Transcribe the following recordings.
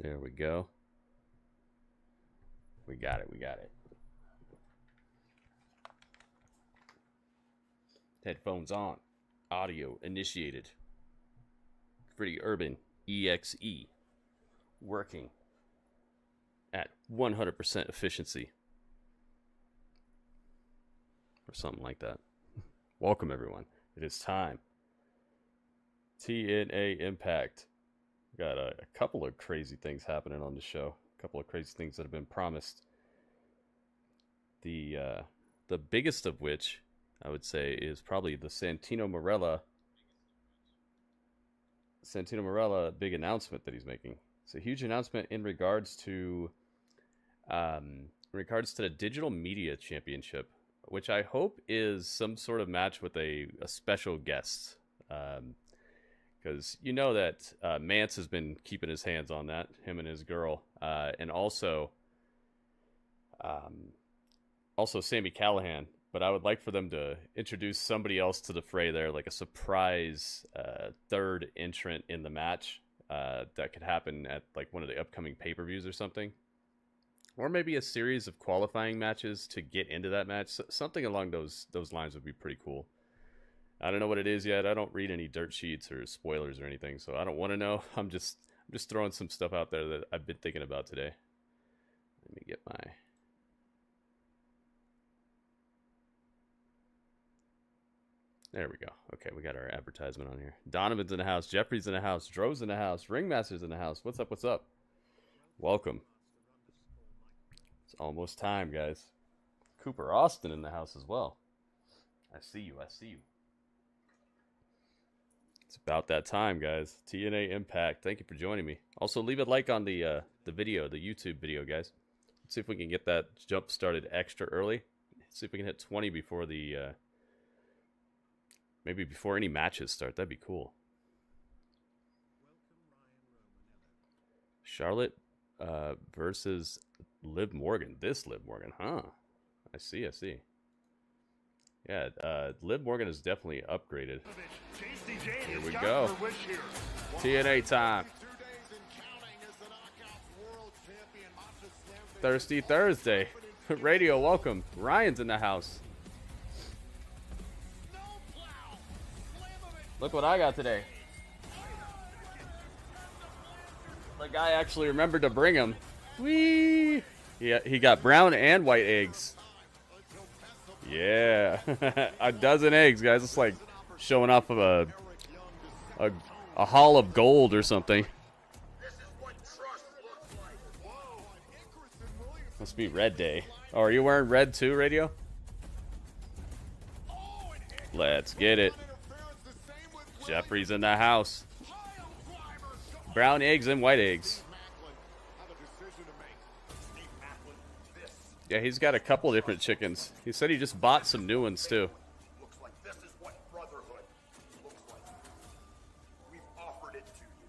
There we go. We got it. We got it. Headphones on. Audio initiated. Pretty Urban EXE. Working at 100% efficiency. Or something like that. Welcome, everyone. It is time. TNA Impact. Got a couple of crazy things happening on the show. A couple of crazy things that have been promised. The biggest of which, I would say, is probably the Santino Marella big announcement that he's making. It's a huge announcement in regards to the Digital Media Championship, which I hope is some sort of match with a special guest. Because you know that Mance has been keeping his hands on that, him and his girl. And also Sami Callihan. But I would like for them to introduce somebody else to the fray there, like a surprise third entrant in the match that could happen at like one of the upcoming pay-per-views or something. Or maybe a series of qualifying matches to get into that match. Something along those lines would be pretty cool. I don't know what it is yet. I don't read any dirt sheets or spoilers or anything, so I don't want to know. I'm just throwing some stuff out there that I've been thinking about today. Let me get my... There we go. Okay, we got our advertisement on here. Donovan's in the house. Jeffrey's in the house. Dro's in the house. Ringmaster's in the house. What's up? What's up? Welcome. It's almost time, guys. Cooper Austin in the house as well. I see you. I see you. It's about that time, guys. TNA Impact. Thank you for joining me. Also, leave a like on the video, the YouTube video, guys. Let's see if we can get that jump started extra early. Let's see if we can hit 20 before the... maybe before any matches start. That'd be cool. Charlotte versus Liv Morgan. This Liv Morgan, huh? I see. Yeah, Liv Morgan is definitely upgraded. Here we go. TNA time. Thirsty Thursday. Radio, welcome. Ryan's in the house. Look what I got today. The guy actually remembered to bring him. Whee! Yeah, he got brown and white eggs. Yeah. A dozen eggs, guys. It's like showing off of a haul of gold or something. Must be red day. Oh, are you wearing red too, Radio? Let's get it. Jeffrey's in the house. Brown eggs and white eggs. Yeah, he's got a couple different chickens. He said he just bought some new ones too. Looks like this is what brotherhood looks like. We've offered it to you.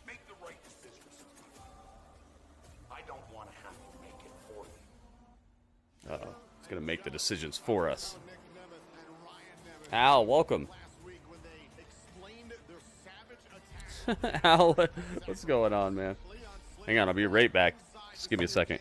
Make the right decisions. I don't want to have to make it for you. Uh-oh. He's going to make the decisions for us. Al, welcome. Al, what's going on, man? Hang on, I'll be right back. Just give me a second.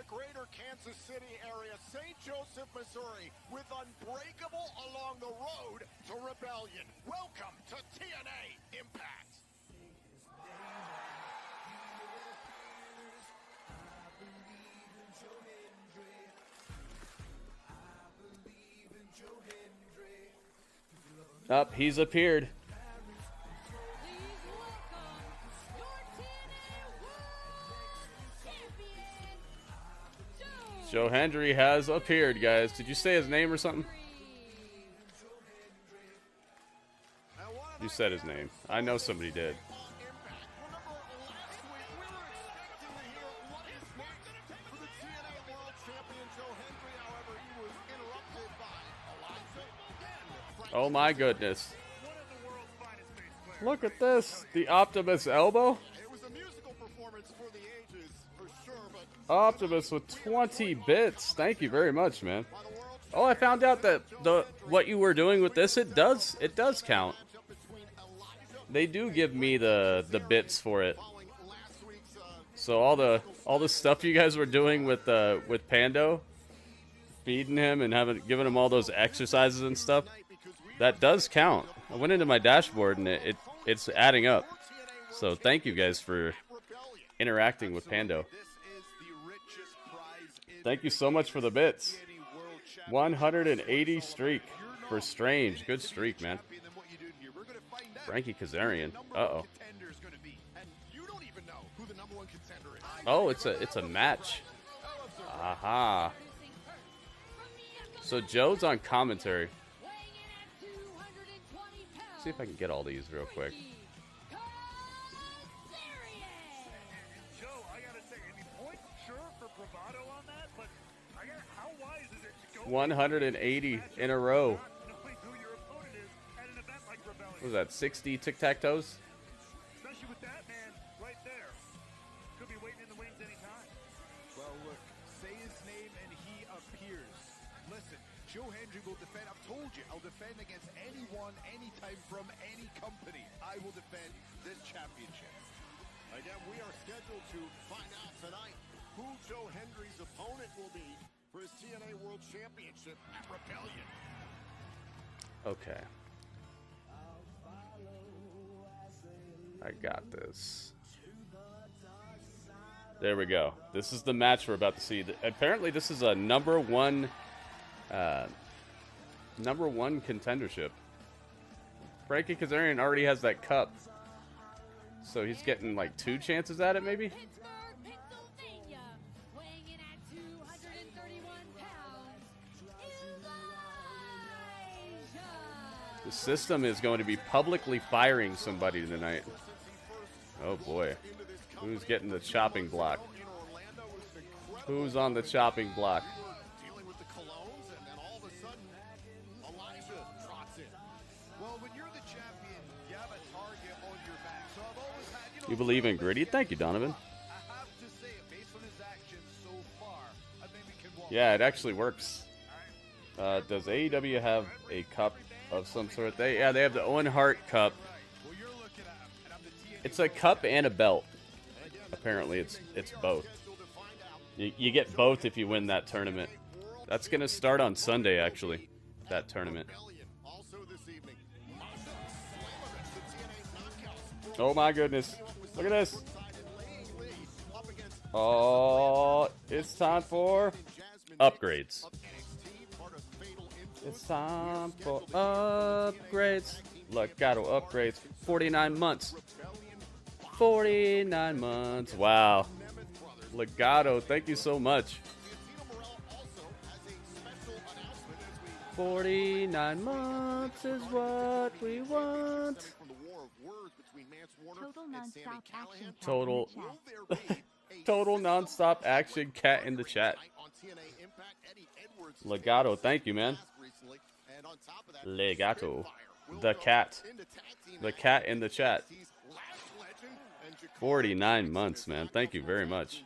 the greater Kansas City area, St. Joseph, Missouri, with Unbreakable along the road to Rebellion. Welcome to TNA Impact. Up, he's appeared. Joe Hendry has appeared, guys. Did you say his name or something? You said his name. I know somebody did. Oh my goodness. Look at this. The Optimus elbow. It was a musical performance for the ages, for sure, but Optimus with 20 bits. Thank you very much, man. Oh, I found out that what you were doing with this, it does count. They do give me the bits for it. So all the stuff you guys were doing with Pando, feeding him and giving him all those exercises and stuff, that does count. I went into my dashboard and it's adding up. So thank you guys for interacting with Pando. Thank you so much for the bits. 180 streak for Strange. Good streak, man. Frankie Kazarian. Uh-oh. Oh, it's a match. Aha. So Joe's on commentary. See if I can get all these real quick. Joe, I gotta say, any point, sure, for bravado on that, but how wise is it to go 180 in a row. knowing who your opponent is at an event like Rebellion? What was that, 60 tic-tac-toes? Especially with that man right there. Could be waiting in the wings anytime. well, look, say his name and he appears. Listen, Joe Hendry will defend. I've told you, I'll defend against anyone, anytime, from any company. I will defend this championship. Again, we are scheduled to find out tonight who Joe Hendry's opponent will be for his TNA World Championship at Rebellion. Okay. I got this. There we go. This is the match we're about to see. Apparently, this is a number one contendership. Frankie Kazarian already has that cup, so he's getting like 2 chances at it, maybe. Pittsburgh, Pennsylvania, weighing in at 231 pounds, Elijah. The system is going to be publicly firing somebody tonight. Oh boy. Who's getting the chopping block? Who's on the chopping block? Dealing with the colognes, and then all of a sudden, Elijah trots in. Well, when you're the champion, you have a target on your back. So I've always had, You believe in gritty? Thank you, Donovan. I have to say it, based on his actions so far, I think we can walk. Yeah, it actually works. Does AEW have a cup of some sort? They have the Owen Hart Cup. Well, you're looking at him, and I'm the TNA. It's a cup and a belt. Apparently, it's both. You get both if you win that tournament. That's gonna start on Sunday, actually. That tournament. Also this evening, Slammer, the TNA Knockouts. Oh my goodness! Look at this. Oh, it's time for upgrades. It's time for upgrades. Legato upgrades. 49 months. 49 months. Wow. Legato, thank you so much. 49 months is what we want. Total non-stop action. Total. Total non-stop action cat in the chat. Legato, thank you, man. Legato. The cat. The cat in the chat. 49 months, man. Thank you very much.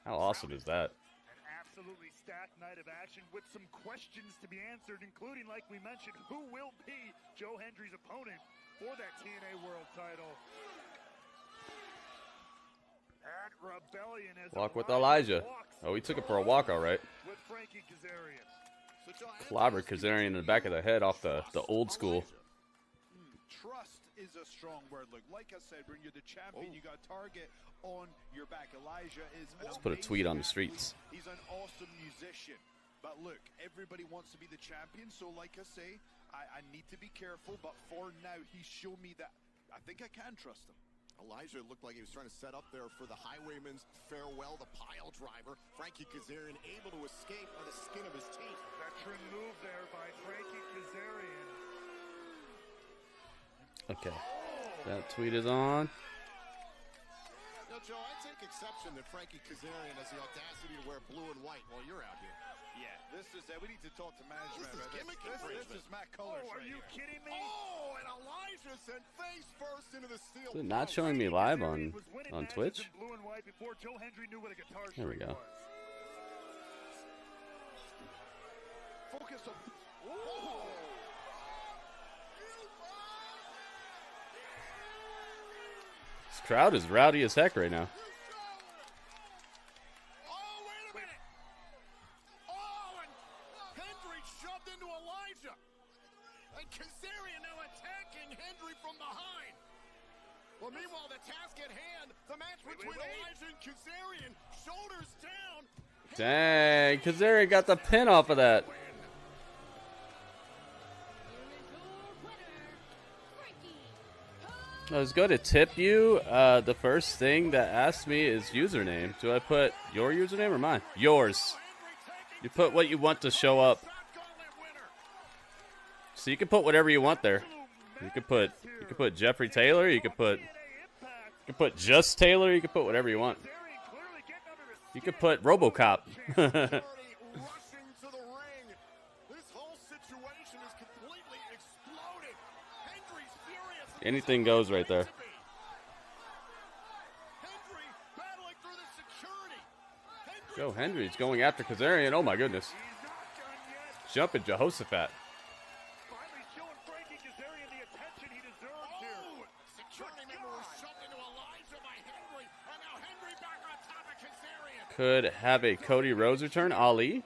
How awesome is that? An absolutely stacked night of action with some questions to be answered, including, like we mentioned, who will be Joe Hendry's opponent for that TNA World title. At Rebellion as Walk with Elijah Elijah. walks Oh, he took it for a walk, all right. with Frankie Kazarian. So, Joe, I Clobbered ask you Kazarian in the back of the head off the old school. Trust is a strong word. Look, like I said, when you're the champion, you got a target on your back. Elijah is an Let's put a tweet on the streets. He's an awesome musician. But look, everybody wants to be the champion, so like I say, I need to be careful, but for now, he's shown me that I think I can trust him. Elijah looked like he was trying to set up there for the Highwayman's farewell, the pile driver. Frankie Kazarian able to escape by the skin of his teeth. Veteran move there by Frankie Kazarian. Okay. That tweet is on. Now, Joe, I take exception that Frankie Kazarian has the audacity to wear blue and white while you're out here. Yeah, this is we need to talk to management. This is gimmick This infringement. is Matt Colors. Oh, are right you here. kidding me? Oh, and Elijah sent face first into the steel. Is it not post. showing me live on Twitch? Blue and white before Joe Hendry knew what a guitar There we string go. was. Focus on. This crowd is rowdy as heck right now. Oh, wait a minute. Oh, and Hendry shoved into Elijah. And Kazarian now attacking Hendry from behind. Well, meanwhile, the task at hand, the match between Elijah and Kazarian, shoulders down. Dang, Kazarian got the pin off of that. Here is your winner, Frankie. I was going to tip you. The first thing that asked me is username. Do I put your username or mine? Yours. You put what you want to show up. So you can put whatever you want there. You could put Jeffrey Taylor. You could put just Taylor. You could put whatever you want. You could put RoboCop. Rushing to the ring. This whole situation is completely exploded. Hendry's furious. Anything goes right there. Hendry battling through the security. Joe Hendry's going after Kazarian. Oh my goodness. Jumping Jehoshaphat. Finally showing Frankie Kazarian the attention he deserves here. Oh, security member was shoved into Elijah by Hendry, and now Hendry back on top of Kazarian. Could have a Cody Rhodes return. Ali.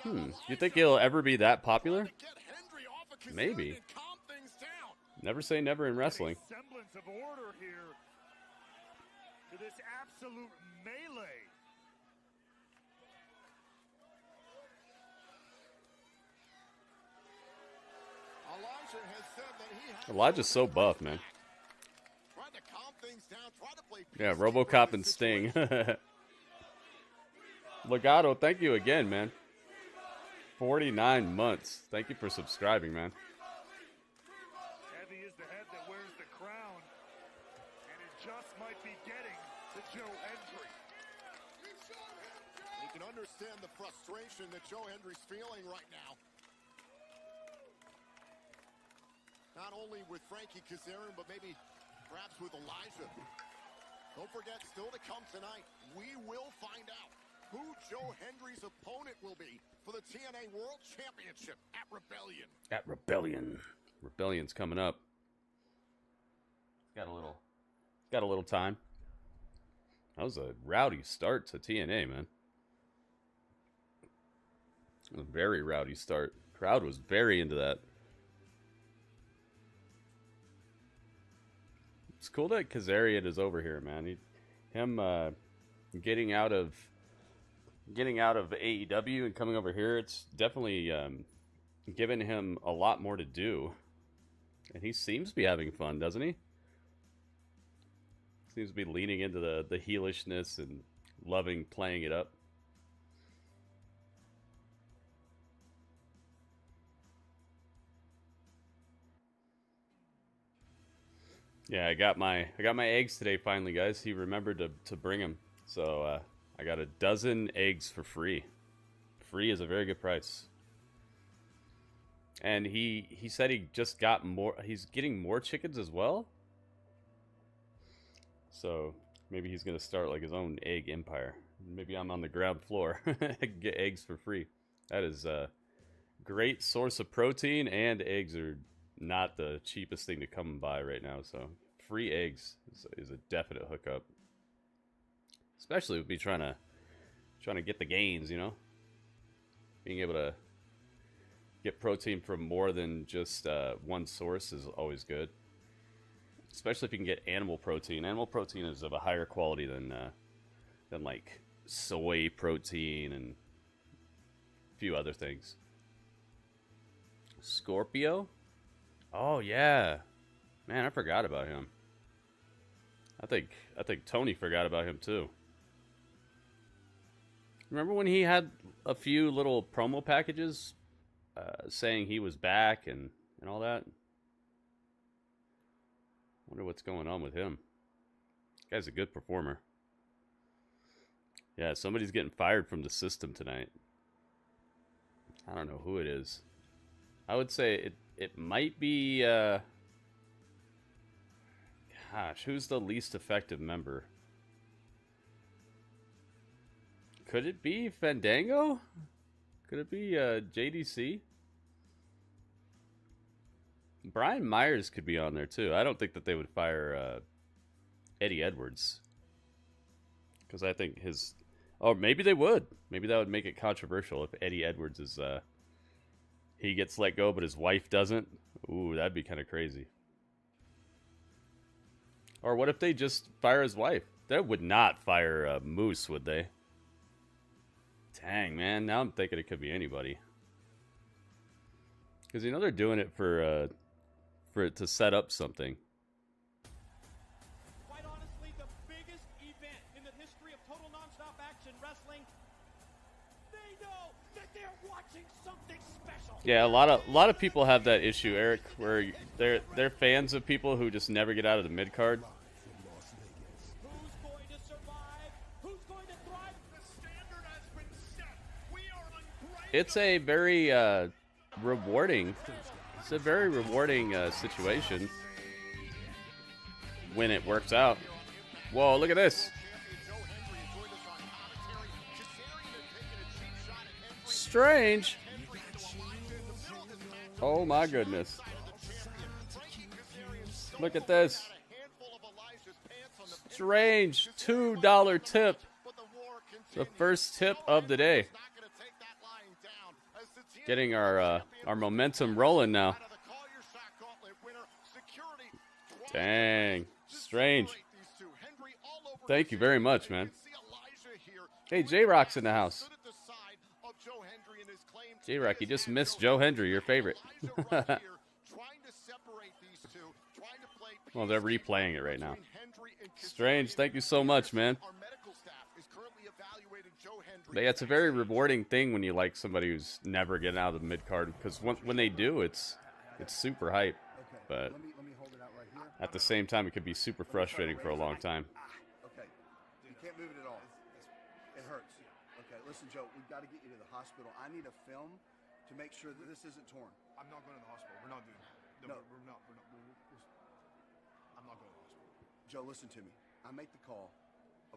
You think he'll ever be that popular? To get Hendry off of Kazarian Maybe. and calm things down. Never say never in wrestling. A semblance of order here to this absolute melee. Elijah has said that he has Elijah's so buff, man. tried to calm things down, tried to play Yeah, peacekeeper RoboCop in and this Sting. situation. Legato, thank you again, man. 49 months. Thank you for subscribing, man. Heavy is the head that wears the crown, and it just might be getting to Joe Hendry. You can understand the frustration that Joe Hendry's feeling right now. Not only with Frankie Kazarian, but maybe perhaps with Elijah. Don't forget, still to come tonight, we will find out who Joe Hendry's opponent will be for the TNA World Championship at Rebellion. At Rebellion. Rebellion's coming up. Got a little time. That was a rowdy start to TNA, man. A very rowdy start. Crowd was very into that. It's cool that Kazarian is over here, man. Him getting out of AEW and coming over here, it's definitely given him a lot more to do. And he seems to be having fun, doesn't he? Seems to be leaning into the heelishness and loving playing it up. Yeah, I got my eggs today finally, guys. He remembered to bring them. So I got a dozen eggs for free. Free is a very good price. And he said he just got more. He's getting more chickens as well. So maybe he's gonna start like his own egg empire. Maybe I'm on the ground floor. Get eggs for free. That is a great source of protein, and eggs are not the cheapest thing to come by right now. So free eggs is a definite hookup. especially with me trying to get the gains, you know, being able to get protein from more than just one source is always good, especially if you can get animal protein. Animal protein is of a higher quality than like soy protein and a few other things. Scorpio? Oh yeah, man, I forgot about him. I think Tony forgot about him too. Remember when he had a few little promo packages saying he was back and all that? Wonder what's going on with him. Guy's a good performer. Yeah, somebody's getting fired from the system tonight. I don't know who it is. I would say it might be gosh, who's the least effective member? Could it be Fandango? Could it be JDC? Brian Myers could be on there too. I don't think that they would fire Eddie Edwards, because I think his... Oh, maybe they would. Maybe that would make it controversial if Eddie Edwards is... he gets let go, but his wife doesn't. Ooh, that'd be kind of crazy. Or what if they just fire his wife? They would not fire Moose, would they? Dang, man. Now I'm thinking it could be anybody. Because, you know, they're doing it for it to set up something. Quite honestly, the biggest event in the history of total nonstop action wrestling. They know that they're watching something special. Yeah, a lot of people have that issue, Eric, where they're fans of people who just never get out of the mid card. Who's going to survive? Who's going to thrive? The standard has been set. We are unbreakable. It's a very rewarding. It's a very rewarding situation when it works out. Whoa, look at this. Strange. Oh my goodness. Look at this. Strange $2 tip. The first tip of the day. Getting our momentum rolling now. Dang. Strange. Thank you very much, man. Hey, J-Rock's in the house. J-Rock, you just missed Joe Hendry, your favorite. Well, they're replaying it right now. Strange, thank you so much, man. But yeah, it's a very rewarding thing when you like somebody who's never getting out of the mid card, because when they do, it's super hype. But at the same time, it could be super frustrating for a long time. Okay, you can't move it at all. It hurts. Okay, listen, Joe, we've got to get you to the hospital. I need a film to make sure that this isn't torn. I'm not going to the hospital. We're not doing that. No. We're not. I'm not going to the hospital. Joe, listen to me. I make the call.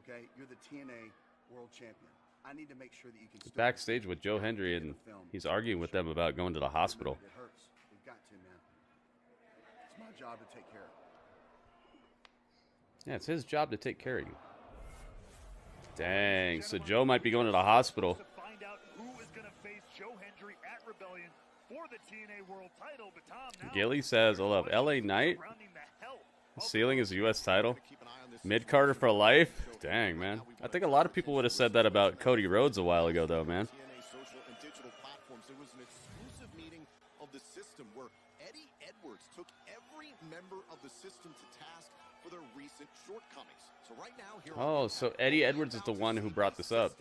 Okay, you're the TNA World Champion. I need to make sure that you can. Backstage with Joe Hendry, and he's arguing with them about going to the hospital. It hurts. We've got to, man. It's my job to take care of it. Yeah, it's his job to take care of you. Dang, so Joe might be going to the hospital. To find out who is going to face Joe Hendry at Rebellion for the TNA World Title, but Tom, now Gilly says, I love LA Knight. Ceiling is a U.S. title. Mid-Carter for life? Dang, man. I think a lot of people would have said that about Cody Rhodes a while ago, though, man. TNA social and digital platforms. There was an exclusive meeting of the system where Eddie Edwards took every member of the system to task for their recent shortcomings. So right now, here Oh, so Eddie Edwards is the one who brought this up.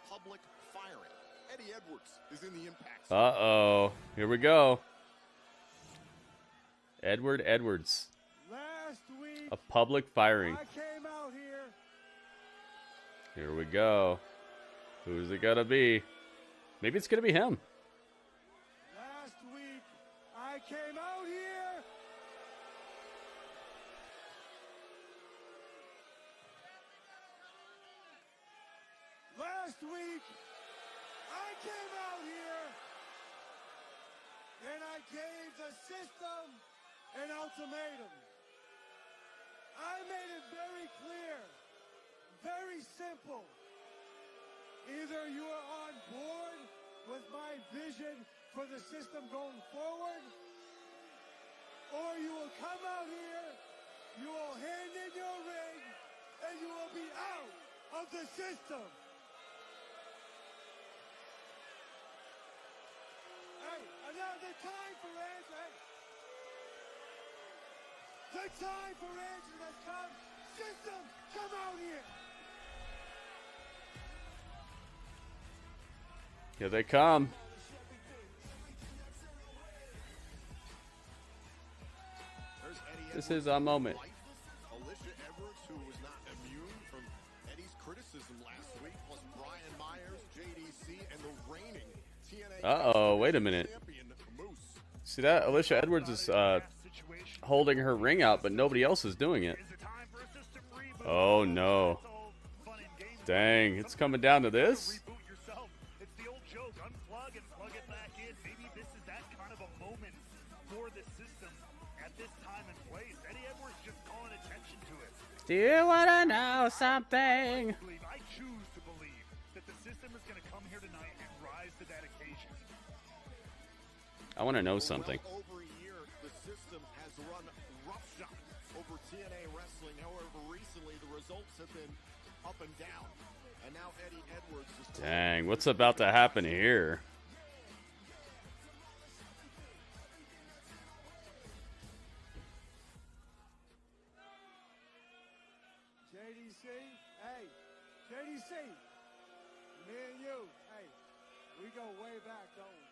Public firing. Eddie Edwards is in the Impact. Uh-oh. Here we go. Edward Edwards. Last week, A public firing. I came out here. Here we go. Who's it gonna be? Maybe it's gonna be him. Last week, I came out here. Last week, I came out here and I gave the system an ultimatum. I made it very clear very simple. Either you are on board with my vision for the system going forward, or you will come out here, you will hand in your ring, and you will be out of the system. Hey, and now the time for answers. The time for answers has come. System, come out here. Here they come. This is our moment. Alicia Edwards, who was not immune from Eddie's criticism last week, plus Brian Myers, JDC, and the reigning TNA Uh-oh, wait a minute. champion, Moose. See that? Alicia Edwards is holding her ring out, but nobody else is doing it. Oh, no. Dang, it's coming down to this? Reboot yourself. It's the old joke. Unplug and plug it back in. Maybe this is that kind of a moment for the system at this time and place. Eddie Edwards just calling attention to it. Do you want to know something? I choose to believe that the system is going to come here tonight and rise to that occasion. I want to know something. Well over a year, the system has run roughshod over TNA wrestling. However, recently the results have been up and down. And now Eddie Edwards is Dang, what's about to happen here? JDC, hey, JDC, me and you, hey, we go way back, don't we?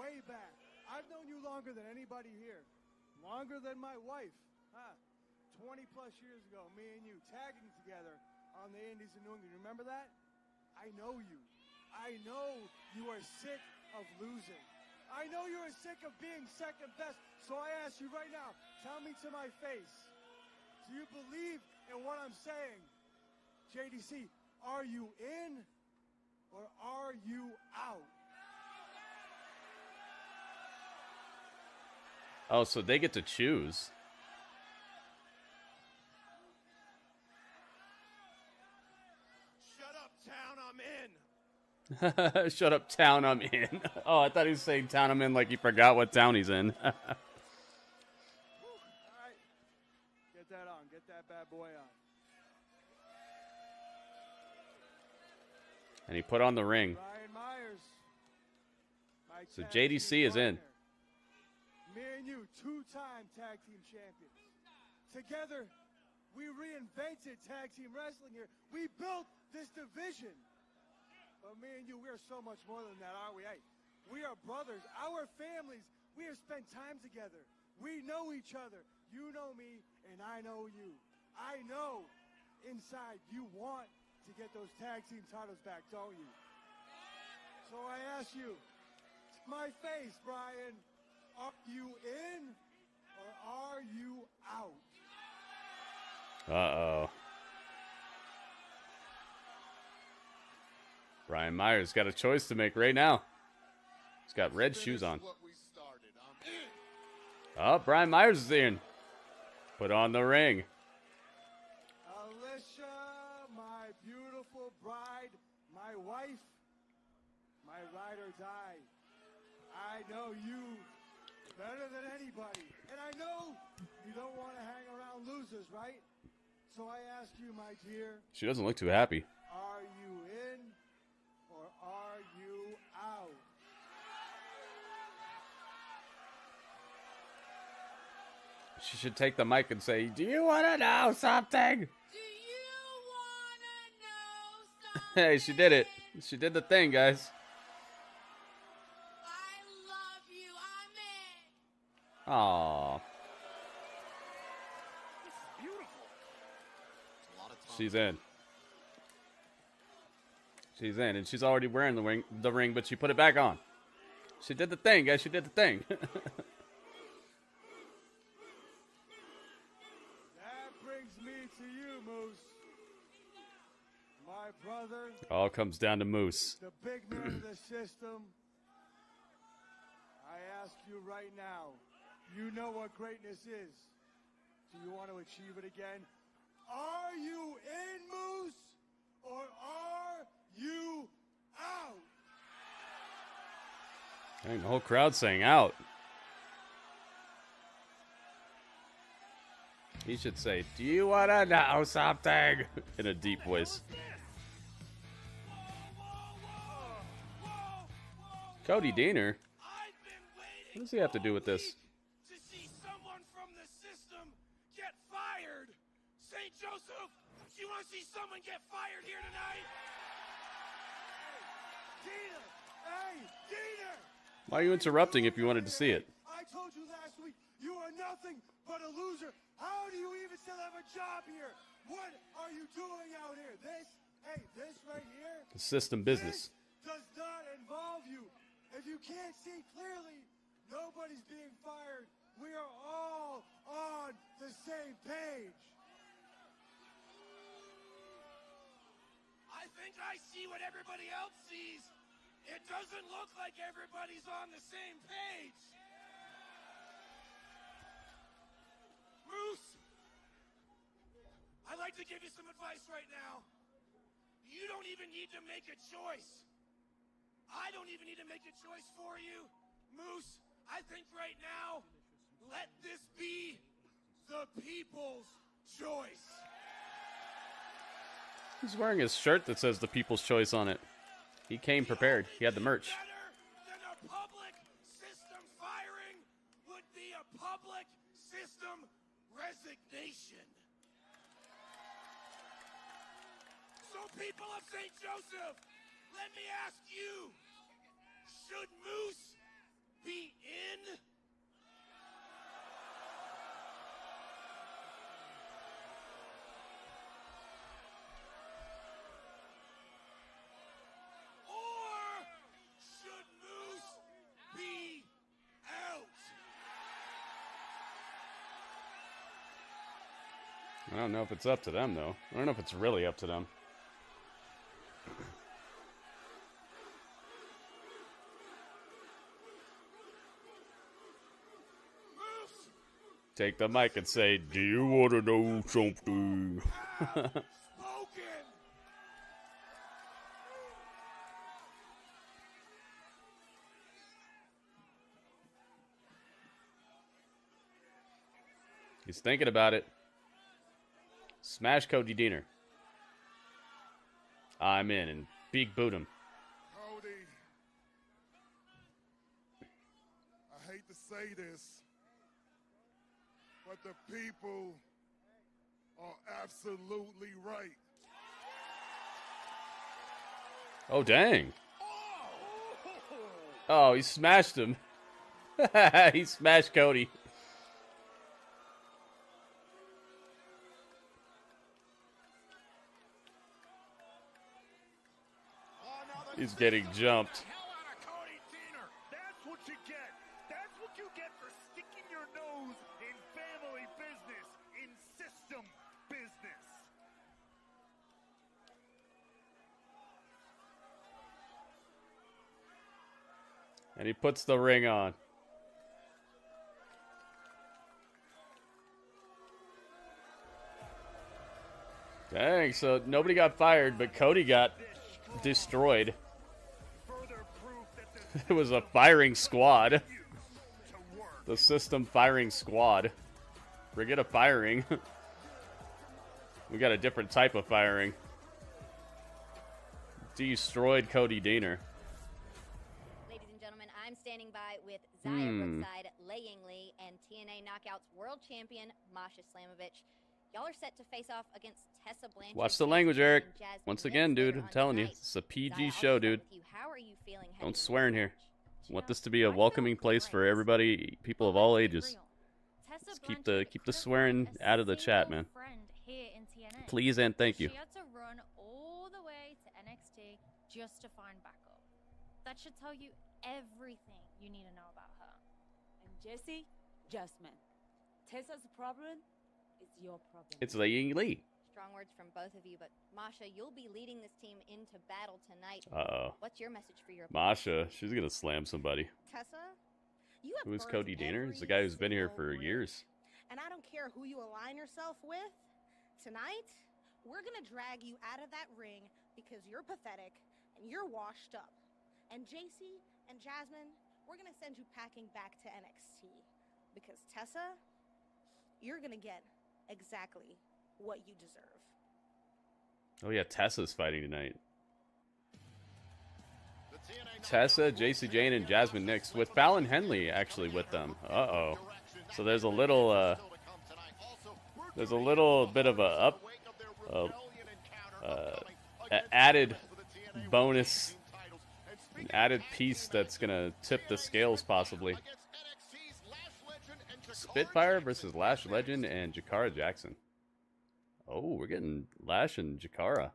Way back. I've known you longer than anybody here. Longer than my wife, huh? 20 plus years ago, me and you tagging together on the Indies in New England. Remember that? I know you. I know you are sick of losing. I know you are sick of being second best. So I ask you right now, tell me to my face, do you believe in what I'm saying? JDC, are you in or are you out? Oh, so they get to choose. shut up, town, I'm in. Shut up, town, I'm in. Oh, I thought he was saying town I'm in like he forgot what town he's in. All right. Get that on. Get that bad boy on. And he put on the ring. Brian Myers. my So tag JDC team is in. partner. Me and you, two-time tag team champions. Together, we reinvented tag team wrestling here. We built this division. But me and you, we are so much more than that, aren't we? Hey, we are brothers. Our families, we have spent time together. We know each other. You know me, and I know you. I know inside you want to get those tag team titles back, don't you? So I ask you, to my face, Brian, are you in or are you out? Uh-oh. Brian Myers got a choice to make right now. He's got red shoes on. What we started. Oh, Brian Myers is in. Put on the ring. Alicia, my beautiful bride, my wife, my ride or die. I know you better than anybody. And I know you don't want to hang around losers, right? So I ask you, my dear, She doesn't look too happy. are you in or are you out? She should take the mic and say, "Do you want to know something?" Do you wanna know something? Hey, she did it. She did the thing, guys. I love you. I'm in. Aww. This is beautiful. A lot of time. She's in. She's in, and she's already wearing the ring, but she put it back on. She did the thing, guys. She did the thing. That brings me to you, Moose. My brother, All comes down to Moose. the big man of the system. I ask you right now, you know what greatness is. Do you want to achieve it again? Are you in, Moose? or are you out? Dang, the whole crowd saying out. He should say, "Do you want to know something?" in a deep voice. Cody Deaner? What does he have to do with this? To see someone from the system get fired. St. Joseph, do you want to see someone get fired here tonight? Deaner! Hey, Deaner! Why are you interrupting if you wanted to see it? I told you last week you are nothing but a loser. How do you even still have a job here? What are you doing out here? This right here? The system business. This does not involve you. If you can't see clearly, nobody's being fired. We are all on the same page. I think I see what everybody else sees. It doesn't look like everybody's on the same page. Moose, I'd like to give you some advice right now. You don't even need to make a choice. I don't even need to make a choice for you. Moose, I think right now, let this be the people's choice. He's wearing his shirt that says the People's Choice on it. He came prepared. He had the merch. Better than a public system firing would be a public system resignation. So people of St. Joseph, let me ask you, should Moose be in? Or should Moose be out? I don't know if it's up to them, though. I don't know if it's really up to them. Take the mic and say, "Do you want to know something?" Spoken. He's thinking about it. Smash Cody Deaner. I'm in and big boot him. Cody, I hate to say this, but the people are absolutely right. Oh, dang. Oh, he smashed him. He smashed Cody. He's getting jumped. That's what you get. That's what you get for sticking your nose in family business, in system business. And he puts the ring on. Dang, so nobody got fired, but Cody got destroyed. It was a firing squad. The system firing squad. Forget a firing. We got a different type of firing. Destroyed Cody Deaner. Ladies and gentlemen, I'm standing by with Zaya Brookside, Lei Yingli, and TNA Knockouts World Champion Masha Slamovich. Y'all are set to face off against Tessa Blanchard. Watch the language, Eric. Once again, dude, I'm telling you, it's a PG show, dude. How are you feeling? Don't swear in here. I want this to be a welcoming place for everybody, people of all ages. Just keep the swearing out of the chat, man. Please and thank you. She had to run all the way to NXT just to find backup. That should tell you everything you need to know about her. And Jesse, Justman, Tessa's problem is your problem. It's Lei Yingli. Strong words from both of you, but Masha, you'll be leading this team into battle tonight. Uh-oh. What's your message for your Masha, she's gonna slam somebody. Tessa, you have Who's burnt Cody Deaner? He's the every guy who's been here single for bridge. years. And I don't care who you align yourself with. Tonight, we're gonna drag you out of that ring because you're pathetic and you're washed up. And JC and Jasmine, we're gonna send you packing back to NXT because Tessa, you're gonna get exactly what you deserve. Oh yeah, Tessa's fighting tonight. Tessa, JC Jane, and Jasmine Nix with Fallon Henley actually with them. Uh-oh. So there's a little bit of a added bonus, an added piece that's gonna tip the scales possibly. Spitfire versus Lash Legend and Jakara Jackson. Oh, we're getting Lash and Jakara.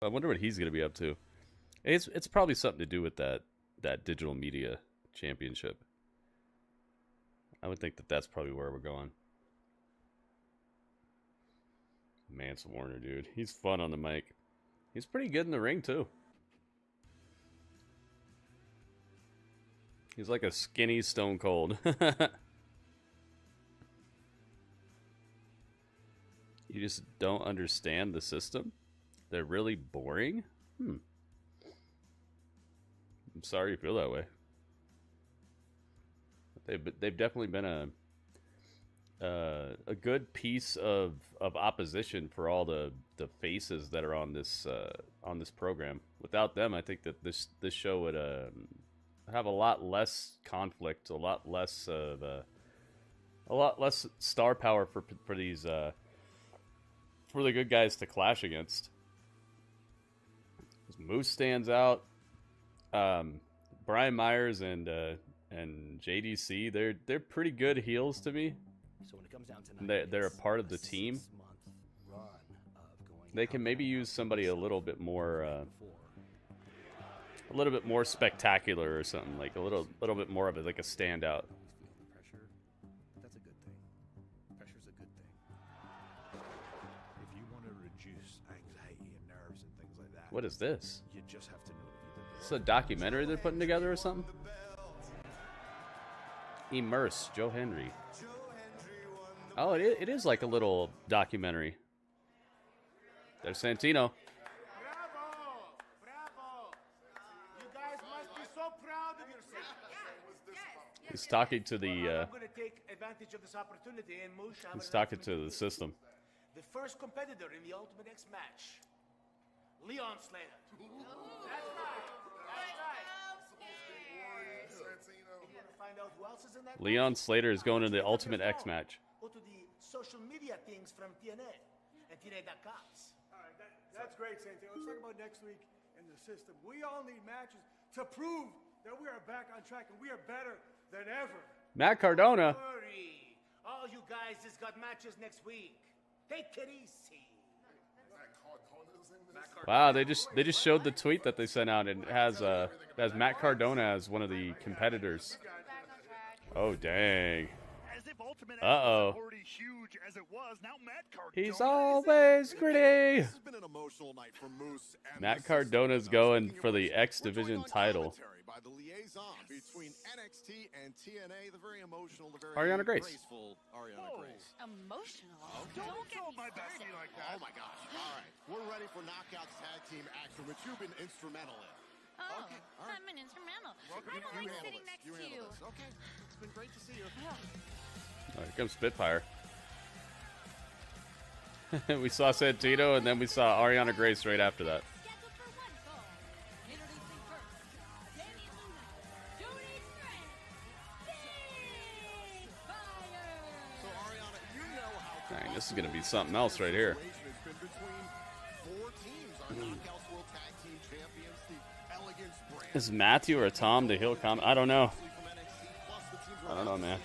I wonder what he's going to be up to. It's probably something to do with that digital media championship. I would think that that's probably where we're going. Mance Warner, dude. He's fun on the mic. He's pretty good in the ring, too. He's like a skinny Stone Cold. You just don't understand the system? They're really boring? I'm sorry you feel that way. They've definitely been a good piece of opposition for all the faces that are on this program. Without them, I think that this show would have a lot less conflict, a lot less star power for these for the good guys to clash against. Moose stands out. Brian Myers and JDC, they're pretty good heels to me. So when it comes down to they're a part of the team. They can maybe use somebody a little bit more spectacular or something, like a little bit more of it, like a standout. pressure, that's a good thing. Pressure's a good thing. If you want to reduce anxiety and nerves and things like that, What is this? you just have to know that Is this a documentary they're putting together or something? Immerse, Joe Henry. Oh, it is like a little documentary. There's Santino. Bravo! Bravo! You guys must be so proud of yourselves. He's talking to the. I'm going to take advantage of this opportunity and Moosh. He's talking to the system. The first competitor in the Ultimate X match, Leon Slater. That's right. That's right. If you want to find out who else is in that Leon match, Slater is going to the Ultimate X match. go to the social media things from TNA and TNA.com. All right, that's great, Santino. Let's talk about next week in the system. We all need matches to prove that we are back on track and we are better than ever. Matt Cardona. Worry. All you guys just got matches next week. Take it easy. Wow, they just showed the tweet that they sent out, and it has Matt Cardona as one of the competitors. Oh dang. Uh-oh. Huge as it was. Now Matt Cardona He's always gritty. This has been an emotional night for Moose and Matt Cardona's going for the X Division title. by the liaison between NXT and TNA, the very emotional, the very Ariana Grace. graceful Ariana Grace. Emotional. Okay. Don't get me my bestie like that. Oh my gosh. All right. We're ready for Knockouts Tag Team action, which you've been instrumental in. Oh, Okay, all right. I'm an instrumental. Welcome. I don't like handle sitting this. next You to handle you. this. Okay. It's been great to see you. Oh, here comes Spitfire. We saw Santino, and then we saw Ariana Grace right after that. So Ariana, you know how Dang, this is going to be something else right here. has been between four teams. Our Knockouts World Tag Team Champions, the Elegance brand. Is Matthew or Tom the heel comment? I don't know. I don't know, man.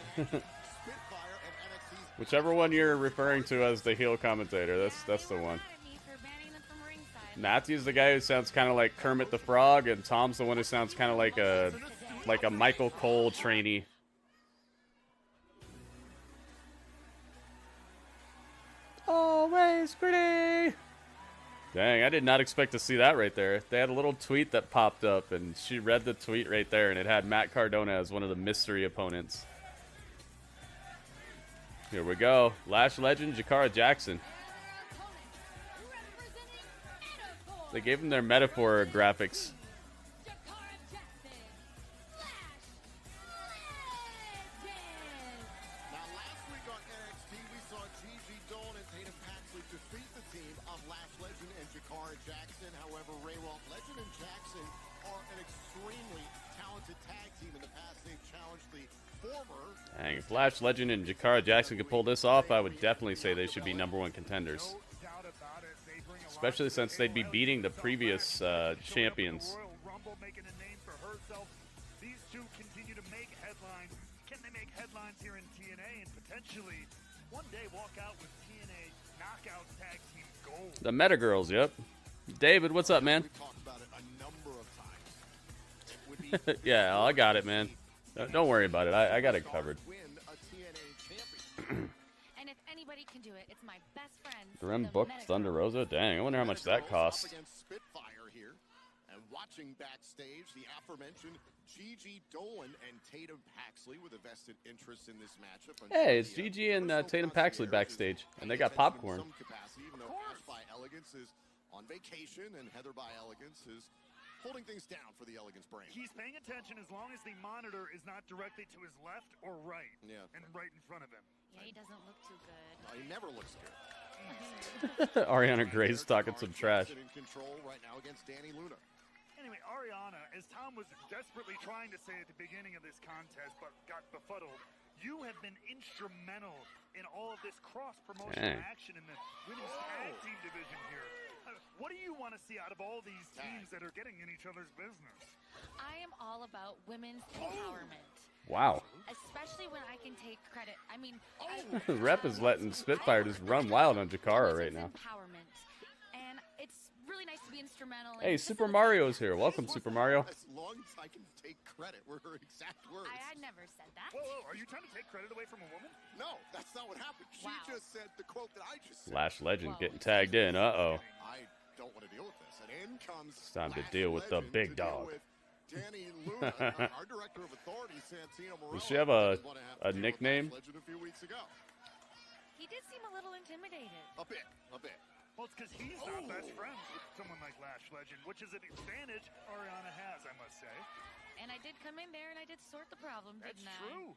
Whichever one you're referring to as the heel commentator, that's the one. Matthew's the guy who sounds kind of like Kermit the Frog, and Tom's the one who sounds kind of like a Michael Cole trainee. Always pretty. Dang, I did not expect to see that right there. They had a little tweet that popped up, and she read the tweet right there, and it had Matt Cardona as one of the mystery opponents. Here we go. Lash legend, Jakara Jackson. They gave him their metaphor graphics. Now, last week on NXT, we saw Gigi Dolan and Tatum Paxley defeat the team of Lash Legend and Jakara Jackson. However, Legend and Jackson are an extremely talented tag team. In the past, they've challenged the former. Dang, if Lash Legend and Jakara Jackson could pull this off, I would definitely say they should be #1 contenders. Especially since they'd be beating the previous champions. These two continue to make headlines. Can they make headlines here in TNA and potentially one day walk out with TNA Knockout Tag Team Gold? The Meta Girls, yep. David, what's up, man? We talked about it a number of times. Yeah, I got it, man. Don't worry about it. I got it covered. Win a TNA champion. And if anybody can do it, it's my best friend. Grim Book Thunder Rosa? Dang, I wonder how much that costs. Up against Spitfire here. And watching backstage, the aforementioned Gigi Dolan and Tatum Paxley with a vested interest in this matchup. Hey, it's Gigi and Tatum Paxley backstage, and they got popcorn. Some capacity, even though Ash by Elegance is on vacation and Heather by Elegance is holding things down for the Elegance brand. He's paying attention as long as the monitor is not directly to his left or right. Yeah. And right in front of him. Yeah, he doesn't look too good. No, he never looks good. Ariana Grace talking some trash. In control right now against Danny Luna. Anyway, Ariana, as Tom was desperately trying to say at the beginning of this contest, but got befuddled, you have been instrumental in all of this cross-promotional action in the women's tag team division here. What do you want to see out of all these teams that are getting in each other's business? I am all about women's empowerment. Wow. Especially when I can take credit. I mean, Rep is letting Spitfire just run wild on Jakara right now. Empowerment. And it's really nice to be instrumental. Hey, Super Mario's here. Welcome, Super Mario. As long as I can take credit were her exact words. I never said that. Whoa, are you trying to take credit away from a woman? No, that's not what happened. She just said the quote that I just said. Lash Legend getting tagged in. Uh-oh. I don't want to deal with this. And in comes It's time to deal with the big dog. Danny Luna, our director of authority, Santino Morello. Does she have a nickname? Legend a few weeks ago. He did seem a little intimidated. A bit. Well, it's because he's not best friends with someone like Lash Legend, which is an advantage Ariana has, I must say. And I did come in there and I did sort the problem, didn't I? That's true.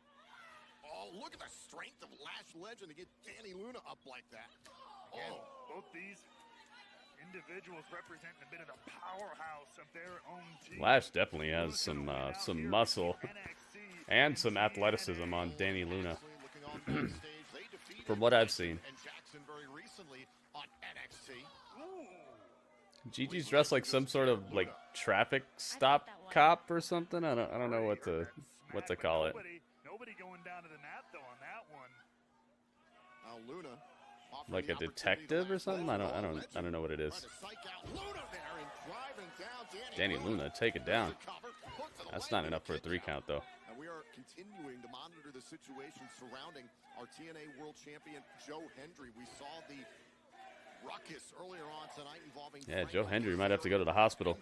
Oh, look at the strength of Lash Legend to get Danny Luna up like that. Again, both these individuals represent a bit of the powerhouse of their own team. Lash definitely has some muscle and some athleticism on Danny Luna. From what I've seen. And Jackson very recently on NXT. Gigi's dressed like some sort of like traffic stop cop or something. I don't know what to call it. Nobody going down to the mat though on that one. Now Luna, like a detective or something. I don't know what it is. Danny Luna, take it down. That's not enough for a 3 count though. And we are continuing to monitor the situation surrounding our TNA World Champion Joe Hendry. We saw the ruckus earlier on tonight involving Joe Hendry might have to go to the hospital.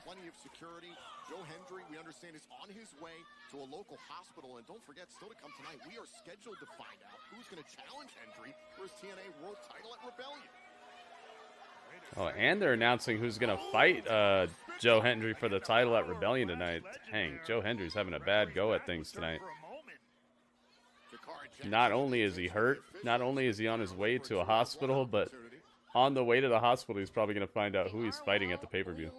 Plenty of security. Joe Hendry, we understand, is on his way to a local hospital. And don't forget, still to come tonight, we are scheduled to find out who's going to challenge Hendry for his TNA World title at Rebellion. Oh, and they're announcing who's going to fight Joe Hendry for the title at Rebellion tonight. Dang, Joe Hendry's having a bad go at things tonight. Not only is he hurt, not only is he on his way to a hospital, but on the way to the hospital, he's probably going to find out who he's fighting at the pay-per-view.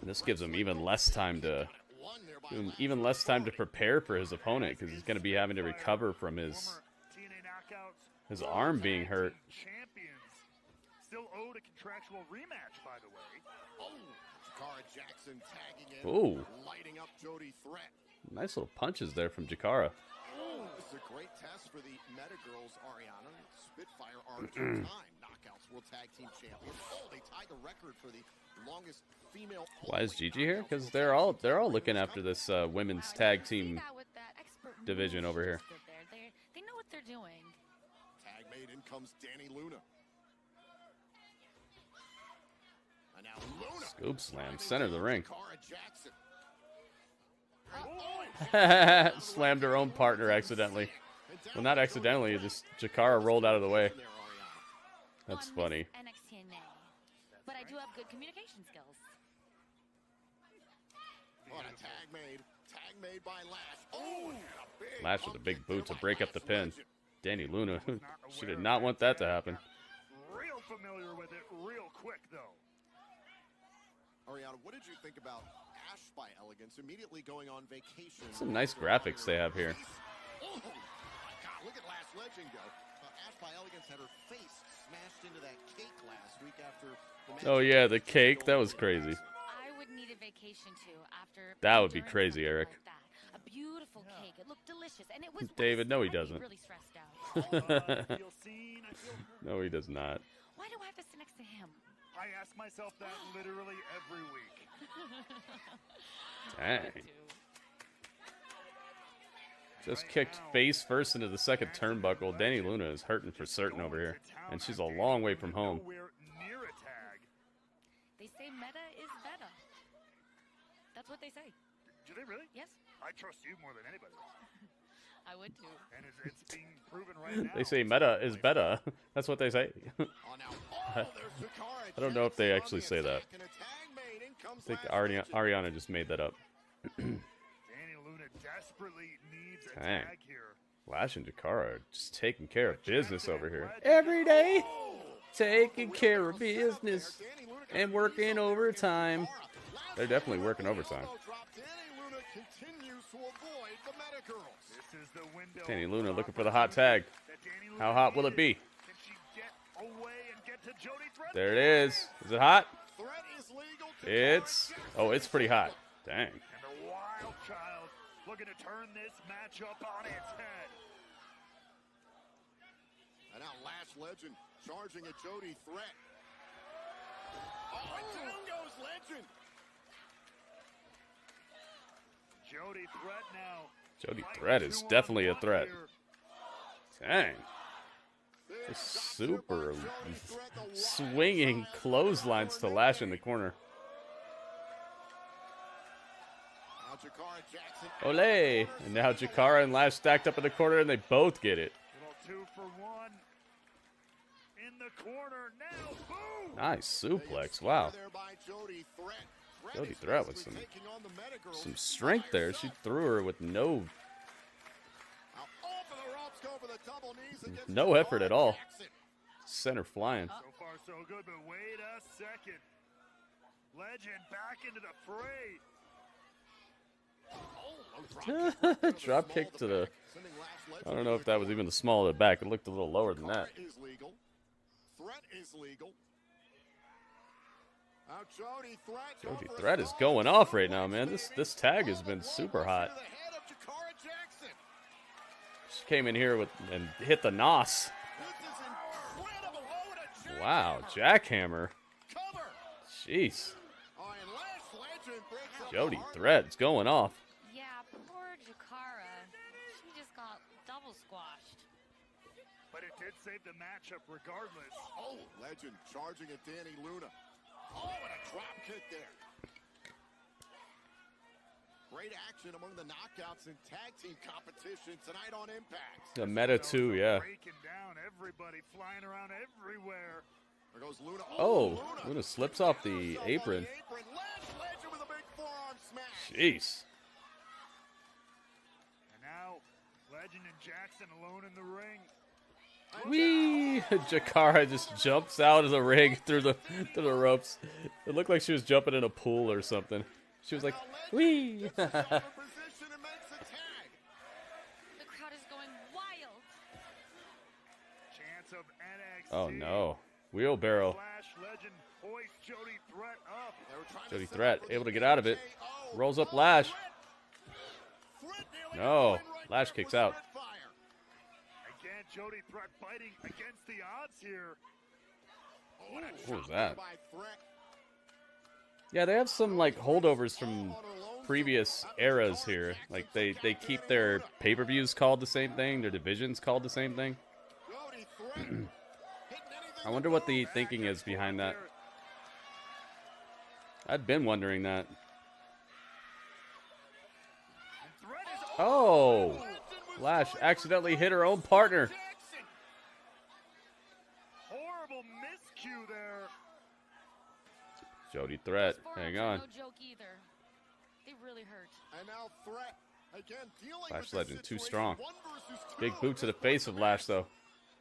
This gives him even less time to prepare for his opponent, because he's going to be having to recover from his arm being hurt. Still owed a contractual rematch, by the way. Jakara Jackson tagging in, Ooh. lighting up Jody Threat. Nice little punches there from Jakara. This is a great test for the Meta Girls. Ariana Spitfire are 2-time Knockouts World Tag Team Champions. Oh, they tied the record for the longest female. Why is Gigi here? Because they're all looking after this women's tag team division over here. They know what they're doing. Tag made, in comes Danny Luna. And now Luna. Scoop slam, center of the ring. Slammed her own partner accidentally. Well, not accidentally, just Jakara rolled out of the way. That's funny. But I do have good communication skills. What a tag made by Lash. Oh, Lash with a big boot to break up the pin. Danny Luna, she did not want that to happen. Real familiar with it, real quick though. Ariana, what did you think about Ash by Elegance immediately going on vacation? Some nice graphics they have here. Oh my God, look at Last Legend go. Ash by Elegance had her face smashed into that cake last week after the match. Oh yeah, the cake, that was crazy. I would need a vacation too after. That would be crazy, Eric. Like that. A beautiful cake. It looked delicious, and it was. David, no, he doesn't. Really stressed out. No, he does not. Why do I have to sit next to him? I ask myself that literally every week. Dang. Just kicked face first into the second turnbuckle. Danny Luna is hurting for certain over here, and she's a long way from home. They say meta is better. That's what they say. Do they really? Yes. I trust you more than anybody. I would too. And it's being proven right now. They say meta is better. That's what they say. I don't know if they actually say that. I think Ariana just made that up. Danny Luna desperately needs a Dang. tag here. Lash and Jakara are just taking care of business over here. Every day, taking care of business and working overtime. They're definitely working overtime. Danny Luna looking for the hot tag. How hot will it be? There it is. Is it hot? It's... Oh, it's pretty hot. Dang. And the Wild Child looking to turn this matchup on its head. And now Lash Legend charging at Jody Threat. Oh, and down goes Legend. Jody Threat now. Jody Threat is definitely a threat. Dang. Just super swinging clotheslines to Lash in the corner. Olé! And now Jakara and Lash stacked up in the corner, and they both get it. Little 2-for-1 in the corner now. Boom! Nice suplex. Wow. Jody Threat with some strength there. She threw her with no effort at all. Sent her flying. So far so good, but wait a second. Legend back into the fray. Drop kick to the... I don't know if that was even the small of the back. It looked a little lower than that. Threat is legal. Jody Threat is going off right now, man. This tag has been super hot. She came in here and hit the nos. Wow, jackhammer. Jeez. Jody Threat is going off. Yeah, poor Jakara. She just got double squashed. But it did save the matchup regardless. Oh, Legend charging at Danny Luna. Oh, and a drop kick there. Great action among the knockouts in tag team competition tonight on Impact. The meta too, yeah. Breaking down, everybody flying around everywhere. There goes Luna. Oh, Luna slips off the apron. Legend with a big forearm smash. Jeez. And now, Legend and Jackson alone in the ring. Whee! Jakara just jumps out of the ring through the ropes. It looked like she was jumping in a pool or something. She was like, whee! The crowd is going wild. Chance of NXT. Oh no. Wheelbarrow. Legend hoists Jody Threat up. Jody Threat able to get out of it. Rolls up Lash. No. Lash kicks out. Again, Jody Threat fighting against the odds here. What was that? Yeah, they have some like holdovers from previous eras here. Like they keep their pay-per-views called the same thing, their divisions called the same thing. I wonder what the thinking is behind that. I've been wondering that. Oh! Lash accidentally hit her own partner. Horrible miscue there. Jody Threat, hang on. No joke either. They really hurt. And now Threat again dealing Lash with Legend, the too situation. strong. 1 versus 2. Big boot to the face of Lash, though.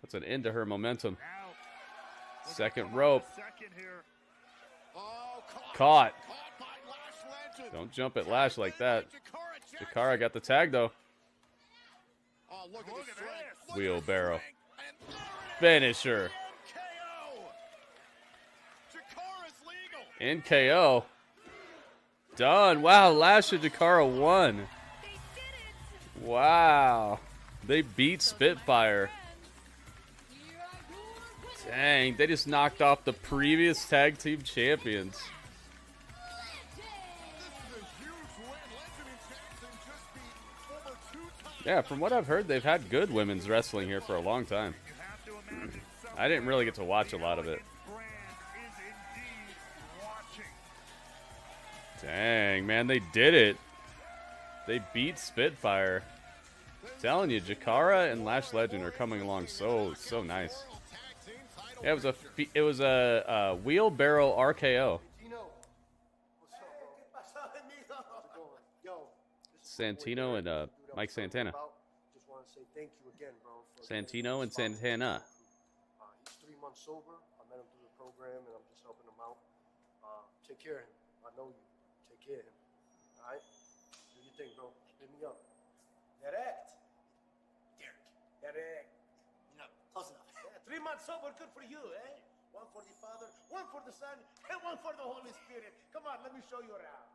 That's an end to her momentum. Now, Second rope. second here. Oh, Caught. by Lash Legend. Don't jump at Lash like that. Jakara got the tag, though. Oh, look at the strength. Wheelbarrow. Finisher. NKO. Done. Wow, Lash and Jakara won. Wow. They beat Spitfire. Dang, they just knocked off the previous tag team champions. Yeah, from what I've heard, they've had good women's wrestling here for a long time. I didn't really get to watch a lot of it. Dang, man, they did it. They beat Spitfire. Telling you, Jakara and Lash Legend are coming along so nice. Yeah, it was a wheelbarrow RKO. Santino and Mike Santana. Just want to say thank you again, bro. Santino and Santana. He's 3 months sober. I met him through the program, and I'm just helping him out. Take care of him. I know you. Take care of him. All right? Do your thing, bro. Hit me up. That act. Derek. That act. No, close enough. Yeah, 3 months sober, good for you, eh? One for the Father, one for the Son, and one for the Holy Spirit. Come on, let me show you around.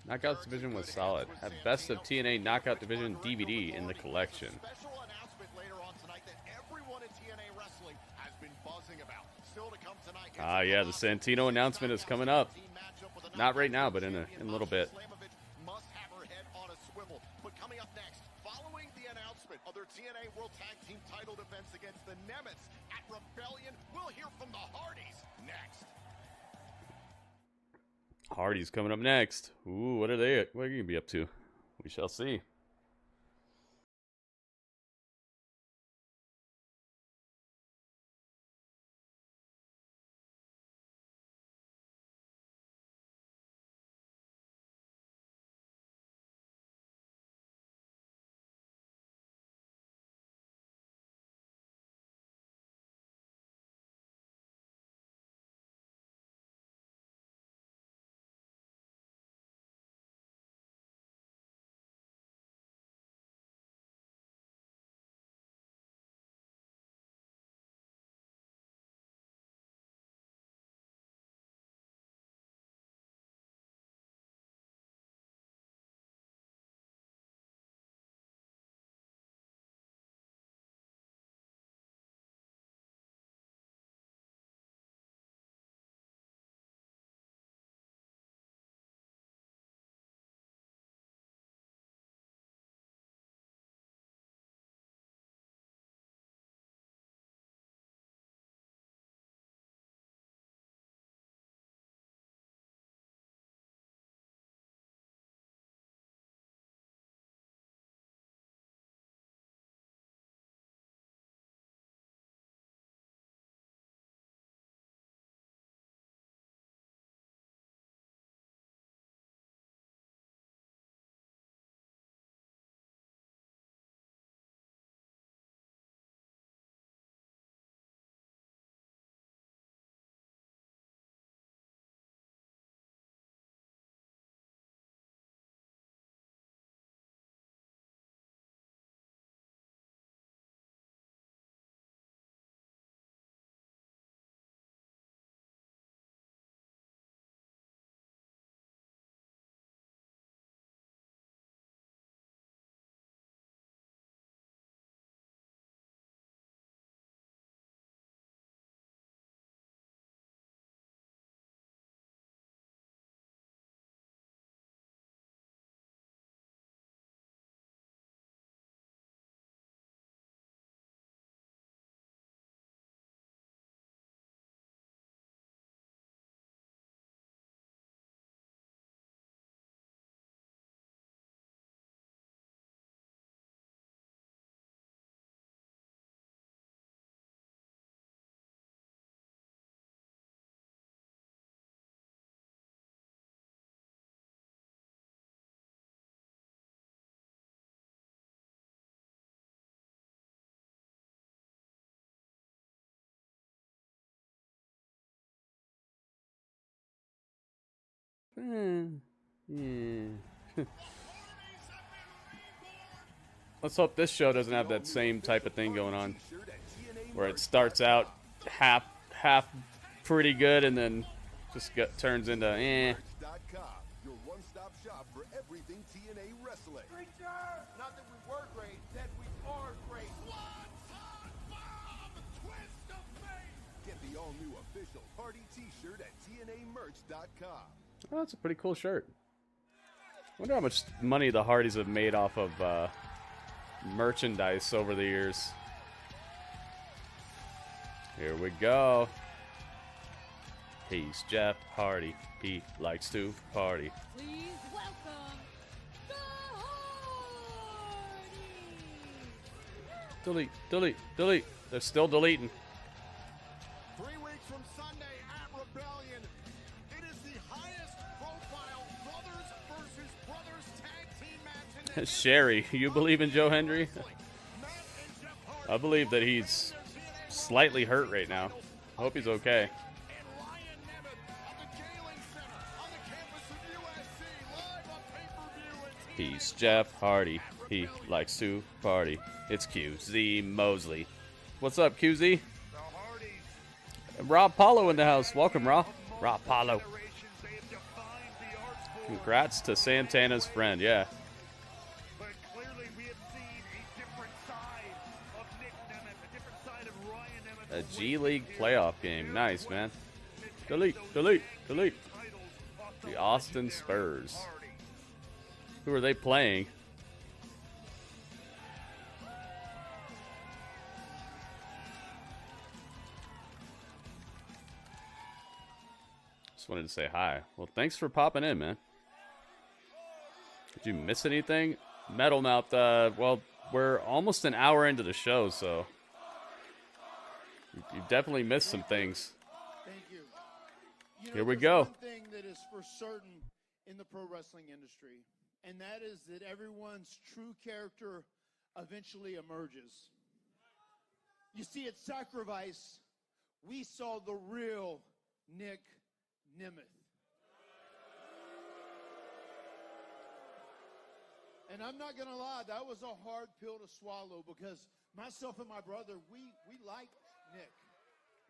Knockouts division was solid. Have Best of TNA Knockout Division DVD in the collection. Special announcement later on tonight that everyone in TNA Wrestling has been buzzing about. Still to come tonight. Ah, yeah, the Santino announcement is coming up. Not right now, but in a little bit. Must have her head on a swivel. But coming up next, following the announcement of their TNA World Tag Team title defense against the Nemets at Rebellion, we'll hear from the Hardys next. Hardy's coming up next. Ooh, what are they going to be up to? We shall see. Yeah. Let's hope this show doesn't have that same type of thing going on, where it starts out half pretty good and then just turns into eh. Your one-stop shop for everything TNA wrestling. Not that we were great, that we are great. Get the all-new official Hardy t-shirt at TNAmerch.com. Oh, that's a pretty cool shirt. I wonder how much money the Hardys have made off of merchandise over the years. Here we go. He's Jeff Hardy. He likes to party. Please welcome the Hardys! Delete, delete, delete. They're still deleting. 3 weeks from Sunday at Rebellion, it is the highest profile brothers versus brothers tag team match in the Sherry, you believe in Joe Hendry? I believe that he's slightly hurt right now. Hope he's okay. He's Jeff Hardy. He likes to party. It's QZ Mosley. What's up, QZ? Rob Paulo in the house. Welcome, Rob. Rob Paulo. Congrats to Santana's friend. Yeah. But clearly we have seen a different side of Nick Nemeth, a different side of Ryan Nemeth. A G League playoff game. Nice, man. Delete, delete, delete. The Austin Spurs. Who are they playing? Just wanted to say hi. Well, thanks for popping in, man. Did you miss anything? Metal Mouth, well, we're almost an hour into the show, so you definitely missed some things. Thank you. You know, Here we there's go. One thing that is for certain in the pro wrestling industry, and that is that everyone's true character eventually emerges. You see, at Sacrifice, we saw the real Nick Nemeth. And I'm not going to lie, that was a hard pill to swallow because myself and my brother, we liked Nick.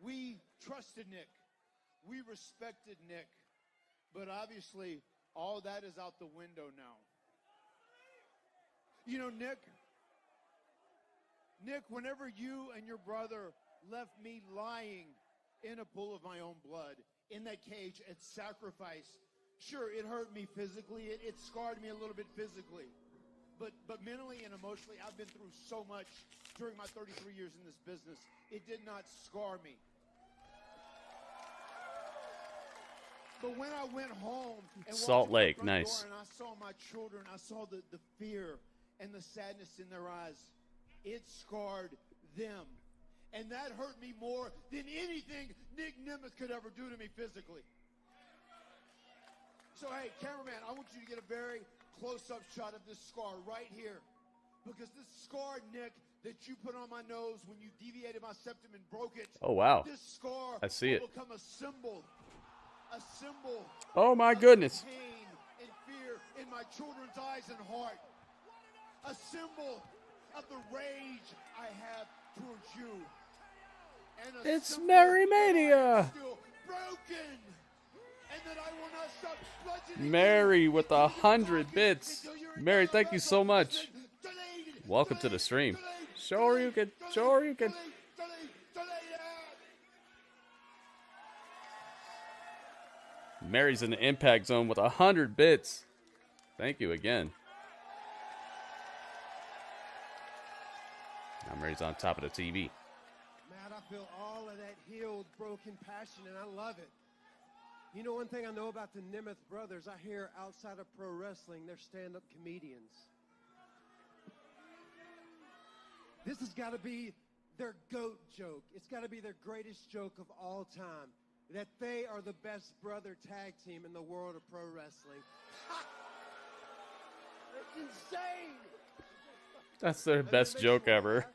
We trusted Nick. We respected Nick. But obviously, all that is out the window now. You know, Nick, whenever you and your brother left me lying in a pool of my own blood, in that cage at Sacrifice, sure, it hurt me physically. It scarred me a little bit physically. But mentally and emotionally, I've been through so much during my 33 years in this business. It did not scar me. But when I went home and Salt walked Lake, through the front nice. door and I saw my children, I saw the fear and the sadness in their eyes, it scarred them. And that hurt me more than anything Nick Nemeth could ever do to me physically. So, hey, cameraman, I want you to get a very close-up shot of this scar right here. Because this scar, Nick, that you put on my nose when you deviated my septum and broke it. Oh, wow. This scar I see it. will become a symbol. A symbol. Oh, my goodness. Pain and fear in my children's eyes and heart. A symbol of the rage I have towards you. And a It's symbol Mary that I'm Mania. still broken. And that I will not stop bludgeoning Mary with 100 bits. Mary, thank you so much. Welcome to the stream. Sure you can. Sure you can. Mary's in the impact zone with 100 bits. Thank you again. Now Mary's on top of the TV. Matt, I feel all of that healed, broken passion, and I love it. You know, one thing I know about the Nemeth brothers, I hear outside of pro wrestling, they're stand-up comedians. This has got to be their GOAT joke. It's got to be their greatest joke of all time, that they are the best brother tag team in the world of pro wrestling. It's insane. That's their best joke ever.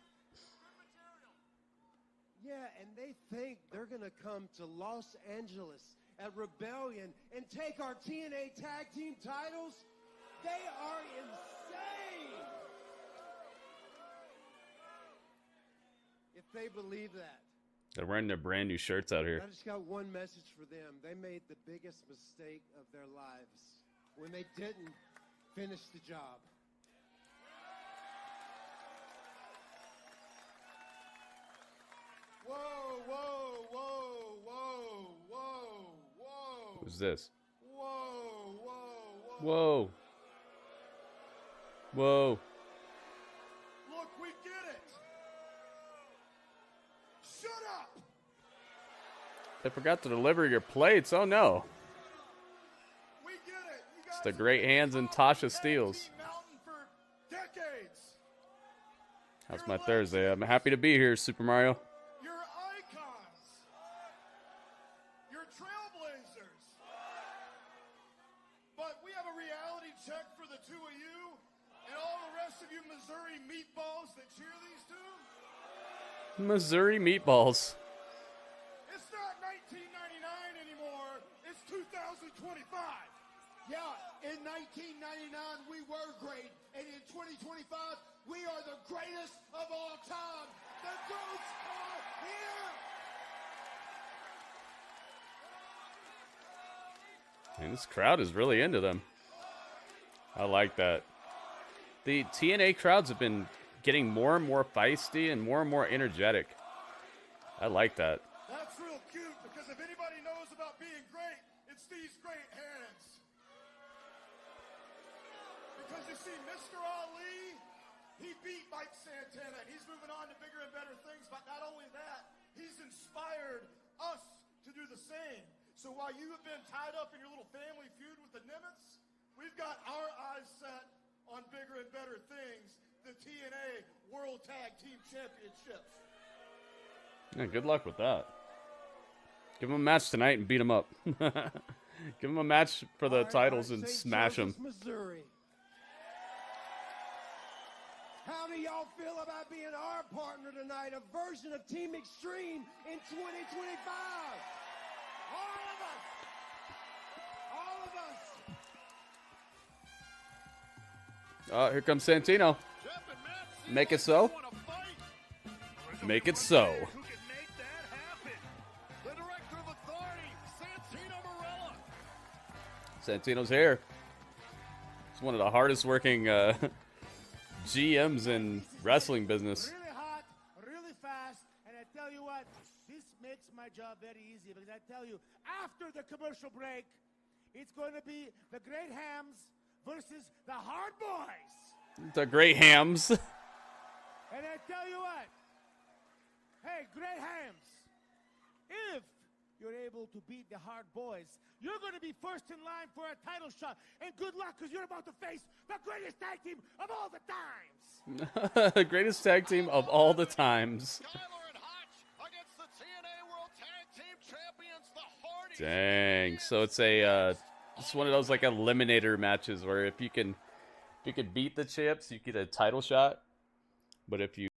Yeah, and they think they're going to come to Los Angeles at Rebellion and take our TNA Tag Team titles? They are insane! If they believe that. They're wearing their brand new shirts out here. I just got one message for them. They made the biggest mistake of their lives when they didn't finish the job. Whoa, whoa, whoa, whoa, whoa, whoa. Who's this? Whoa, whoa, Whoa. Whoa. Look, we get it. Shut up. They forgot to deliver your plates. Oh no. We get it. You It's guys the great hands and Tasha Steeles. mountain for decades. How's my Thursday? I'm happy to be here, Super Mario. You're icons. You're trailblazers. But we have a reality check for the two of you and all the rest of you Missouri meatballs that cheer these two. Missouri meatballs. It's not 1999 anymore. It's 2025. Yeah, in 1999 we were great, and in 2025 we are the greatest of all time. The GOATs are here. And this crowd is really into them. I like that. The TNA crowds have been getting more and more feisty and more energetic. I like that. That's real cute because if anybody knows about being great, it's these great hands. Because you see, Mr. Ali, he beat Mike Santana. He's moving on to bigger and better things, but not only that, he's inspired us to do the same. So while you have been tied up in your little family feud with the Nimitz, we've got our eyes set on bigger and better things, the TNA World Tag Team Championships. Yeah, good luck with that. Give them a match tonight and beat them up. Give them a match for the titles and smash them. Missouri. How do y'all feel about being our partner tonight, a version of Team Extreme in 2025? All of us! All of us! Here comes Santino. Make it so. Make it so. The Director of Authority, Santino Marella. Santino's here. He's one of the hardest working GMs in wrestling business. Really hot, really fast, and I tell you what, this makes my job very easy because I tell you, after the commercial break, it's going to be the Great Hams versus the Hard Boys. The Great Hams. And I tell you what, hey, Great Hams, if you're able to beat the Hard Boys, you're going to be first in line for a title shot. And good luck, because you're about to face the greatest tag team of all the times. The greatest tag team of all the times. Dang. So it's it's one of those like eliminator matches where if you can beat the champs, you get a title shot. But if you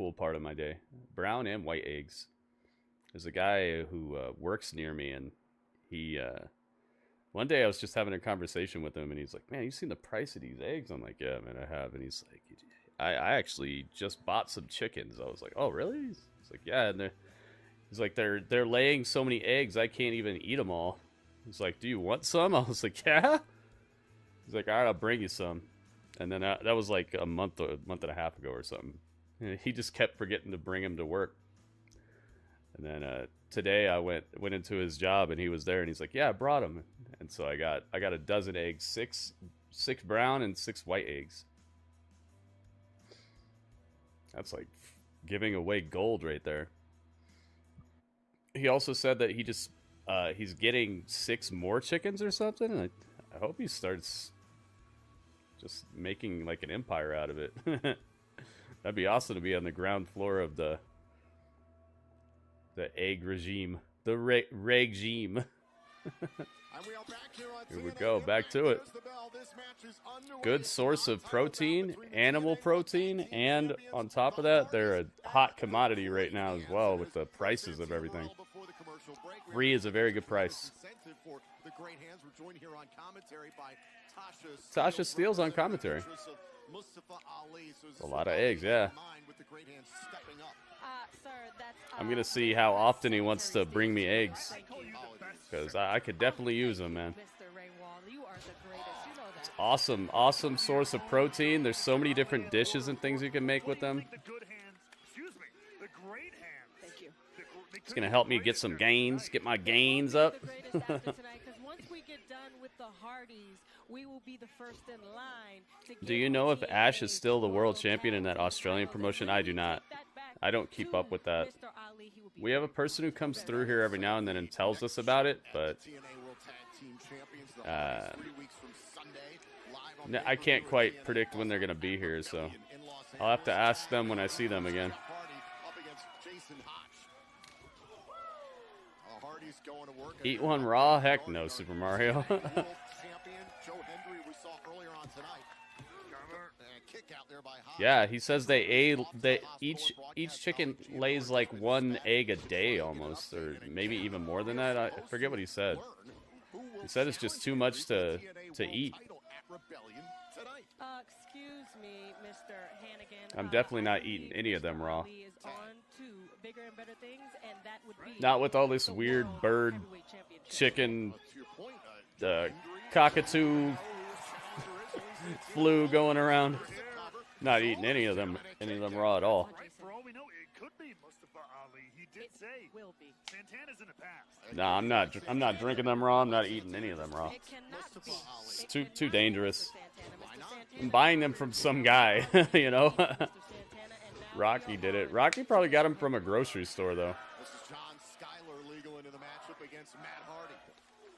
cool part of my day. Brown and white eggs. There's a guy who works near me, and he one day I was just having a conversation with him, and he's like, "Man, you seen the price of these eggs?" I'm like, "Yeah, man, I have." And he's like, I actually just bought some chickens." I was like, "Oh, really?" He's like, "Yeah." And he's like, they're laying so many eggs, I can't even eat them all. He's like, "Do you want some?" I was like, "Yeah." He's like, "All right, I'll bring you some." And then that was like a month and a half ago or something. And he just kept forgetting to bring him to work. And then today I went into his job, and he was there, and he's like, "Yeah, I brought him." And so I got a dozen eggs, six brown and 6 white eggs. That's like giving away gold right there. He also said that he's getting 6 more chickens or something. And I hope he starts just making like an empire out of it. That'd be awesome to be on the ground floor of the egg regime, the regime. Here we go, back to it. Good source of protein, animal protein, and on top of that, they're a hot commodity right now as well with the prices of everything. Free is a very good price. Tasha Steele's on commentary. A lot of eggs, yeah. I'm going to see how often he wants to bring me eggs, because I could definitely use them, man. It's awesome source of protein. There's so many different dishes and things you can make with them. It's going to help me get some gains, get my gains up. Do you know if Ash is still the world champion in that Australian promotion? I do not. I don't keep up with that. We have a person who comes through here every now and then and tells us about it, but I can't quite predict when they're going to be here, so I'll have to ask them when I see them again. Eat one raw? Heck no, Super Mario. Yeah, he says each chicken lays like 1 egg a day almost, or maybe even more than that. I forget what he said. He said it's just too much to eat. Excuse me, Mr. Hannigan. I'm definitely not eating any of them raw. Not with all this weird bird, chicken, cockatoo flu going around. Not eating any of them raw at all. For all we know, it could be Mustafa Ali. He did say Santana's in the past. No, I'm not drinking them raw. I'm not eating any of them raw. It's too dangerous. I'm buying them from some guy, you know. Rocky did it. Rocky probably got them from a grocery store, though. This is John Skyler legal into the matchup against Matt Hardy.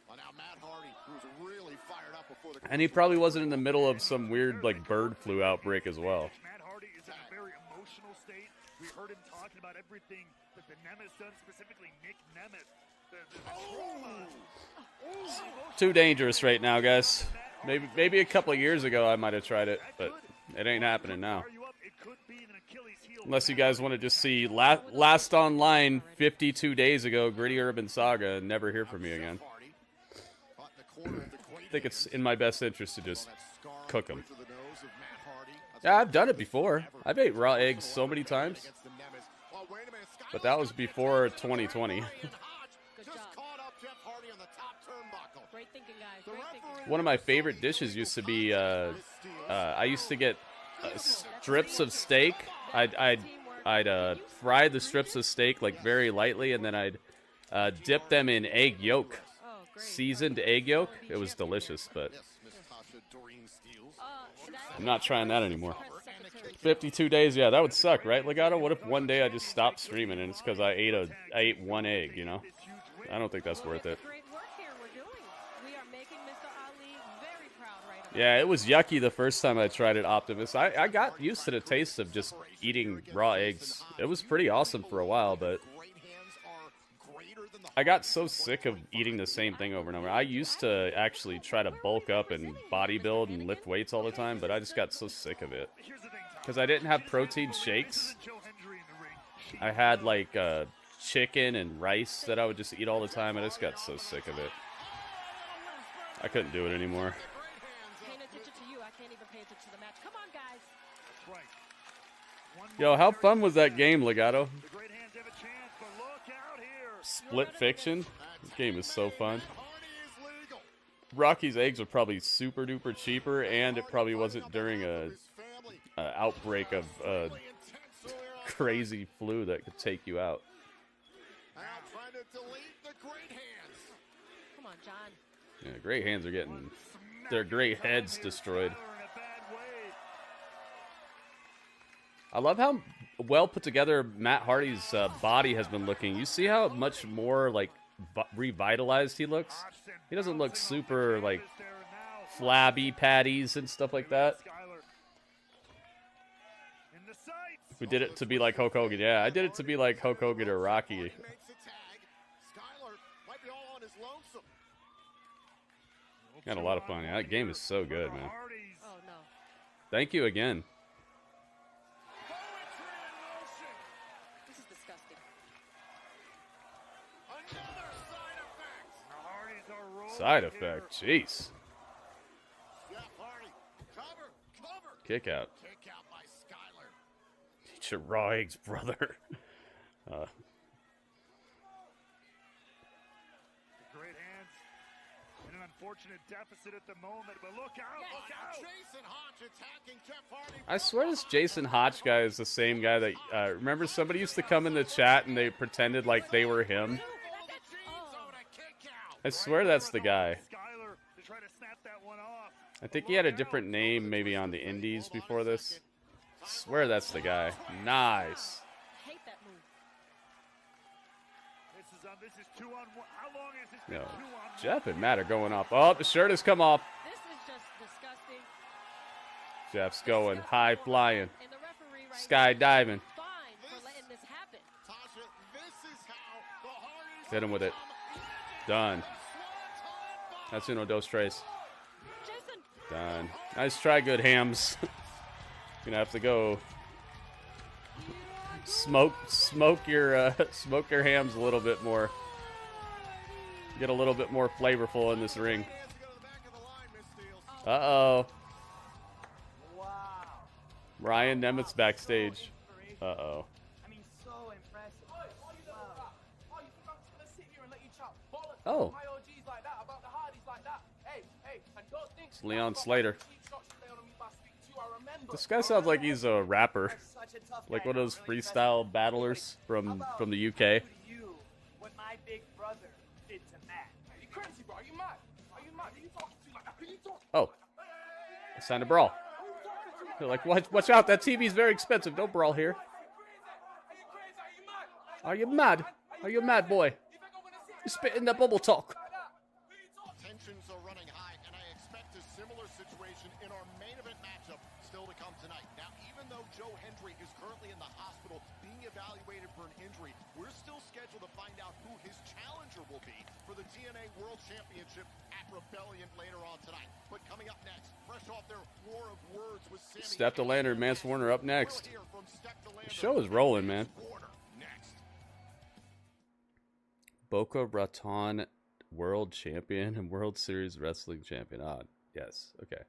Well, now Matt Hardy, who's really fired up before the... And he probably wasn't in the middle of some weird, like, bird flu outbreak as well. Matt Hardy is in a very emotional state. We heard him talking about everything that the Nemeth done, specifically Nick Nemeth. Too dangerous right now, guys. Maybe a couple of years ago I might have tried it, but it ain't happening now. Unless you guys want to just see last online 52 days ago, Gritty Urban Saga, and never hear from me again. I think it's in my best interest to just cook them. Yeah, I've done it before. I've ate raw eggs so many times. But that was before 2020. One of my favorite dishes used to be, I used to get strips of steak. I'd fry the strips of steak like very lightly, and then I'd dip them in egg yolk, seasoned egg yolk. It was delicious, but I'm not trying that anymore. 52 days, yeah, that would suck, right, Legato? What if one day I just stopped streaming and it's because I ate 1 egg, you know? I don't think that's worth it. Yeah, it was yucky the first time I tried it, Optimus. I got used to the taste of just eating raw eggs. It was pretty awesome for a while, but I got so sick of eating the same thing over and over. I used to actually try to bulk up and bodybuild and lift weights all the time, but I just got so sick of it. Because I didn't have protein shakes. I had like chicken and rice that I would just eat all the time. I just got so sick of it. I couldn't do it anymore. Paying attention to you, I can't even pay attention to the match. Come on, guys. That's right. Yo, how fun was that game, Legato? Split Fiction? This game is so fun. Rocky's eggs are probably super duper cheaper, and it probably wasn't during a outbreak of crazy flu that could take you out. Come on, John. Yeah, great hands are getting their great heads destroyed. I love how well put together Matt Hardy's body has been looking. You see how much more like revitalized he looks? He doesn't look super like flabby patties and stuff like that. We did it to be like Hulk Hogan. Yeah, I did it to be like Hulk Hogan or Rocky. Got a lot of fun. Yeah, that game is so good, man. Oh, no. Thank you again. This is disgusting. Side effect. Jeez. Kick out. Eat your raw eggs, brother. Great hands. In an unfortunate deficit at the moment, but look out! Look out! Jason Hotch attacking Jeff Hardy. I swear this Jason Hotch guy is the same guy that remember somebody used to come in the chat and they pretended like they were him. I swear that's the guy. I think he had a different name maybe on the indies before this. I swear that's the guy. Nice. Hate that move. This is 2 on 1. How long has this been Yo, 2 on 1? Jeff and Matt are going off. Oh, the shirt has come off. This is just disgusting. Jeff's going high flying. And the referee right Skydiving. fine for letting this happen. Tasha, this is how the Hardys Hit him with it. Done. That's uno dos tres. Done. Nice try, good hams. Gonna have to go smoke your hams a little bit more. Get a little bit more flavorful in this ring. Uh-oh. Ryan Nemitz backstage. Uh-oh. Oh. It's Leon Slater. This guy sounds like he's a rapper. Like one of those freestyle battlers from the UK. What my big brother did to Matt. Are you crazy, bro? Are you mad? Are you mad? Who you talking to? Like, who you talking to? Oh. It's time to brawl. They're like, watch out, that TV's very expensive. Don't brawl here. Are you mad? Are you mad, boy? You spit in the bubble talk. Tensions are running high, and I expect a similar situation in our main event matchup still to come tonight. Now, even though Joe Hendry is currently in the hospital being evaluated for an injury, we're still scheduled to find out who his challenger will be for the TNA World Championship at Rebellion later on tonight. But coming up next, fresh off their war of words with Sammy Steph DeLander and Mance Warner up next. The show is rolling, man. Boca Raton World Champion and World Series Wrestling Champion. Ah, yes. Okay.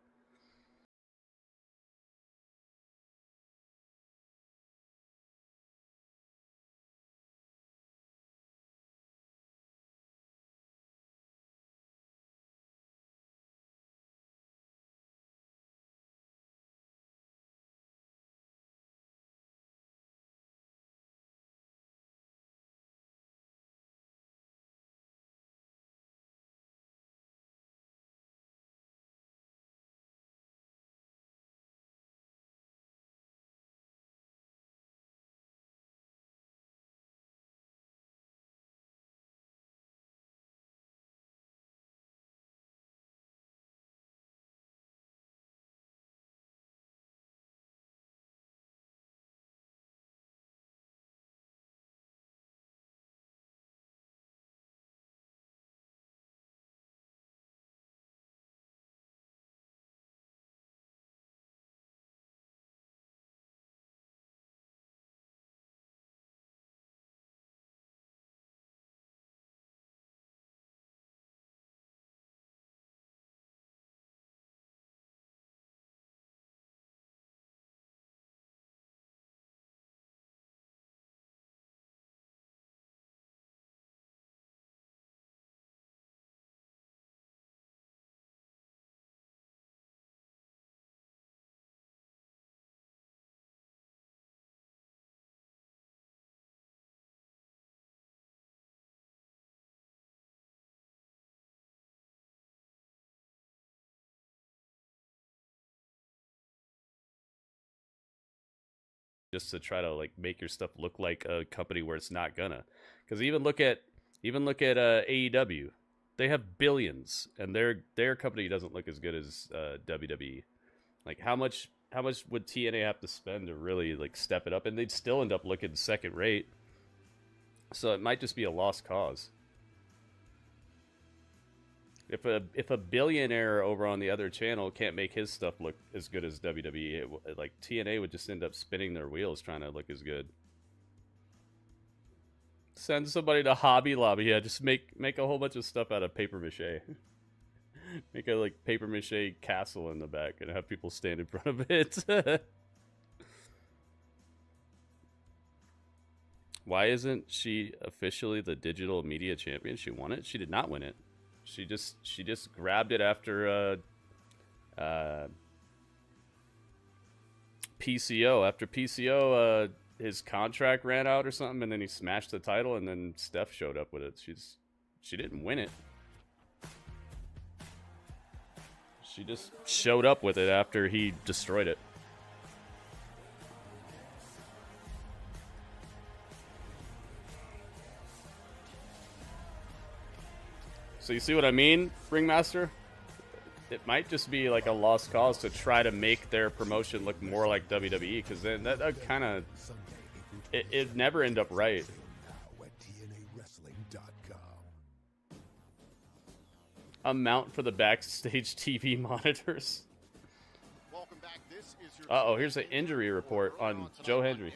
just to try to like make your stuff look like a company where it's not gonna. Because even look at AEW, they have billions, and their company doesn't look as good as WWE. Like how much would TNA have to spend to really like step it up, and they'd still end up looking second rate. So it might just be a lost cause. If a billionaire over on the other channel can't make his stuff look as good as WWE, like TNA would just end up spinning their wheels trying to look as good. Send somebody to Hobby Lobby, yeah. Just make a whole bunch of stuff out of paper mache. Make a like paper mache castle in the back and have people stand in front of it. Why isn't she officially the digital media champion? She won it. She did not win it. She just grabbed it after PCO. After PCO, his contract ran out or something, and then he smashed the title, and then Steph showed up with it. She didn't win it. She just showed up with it after he destroyed it. So you see what I mean, Ringmaster? It might just be like a lost cause to try to make their promotion look more like WWE, because then that kind of it never end up right. A mount for the backstage TV monitors. Welcome back. This is your Uh-oh, here's an injury report on Joe Hendry.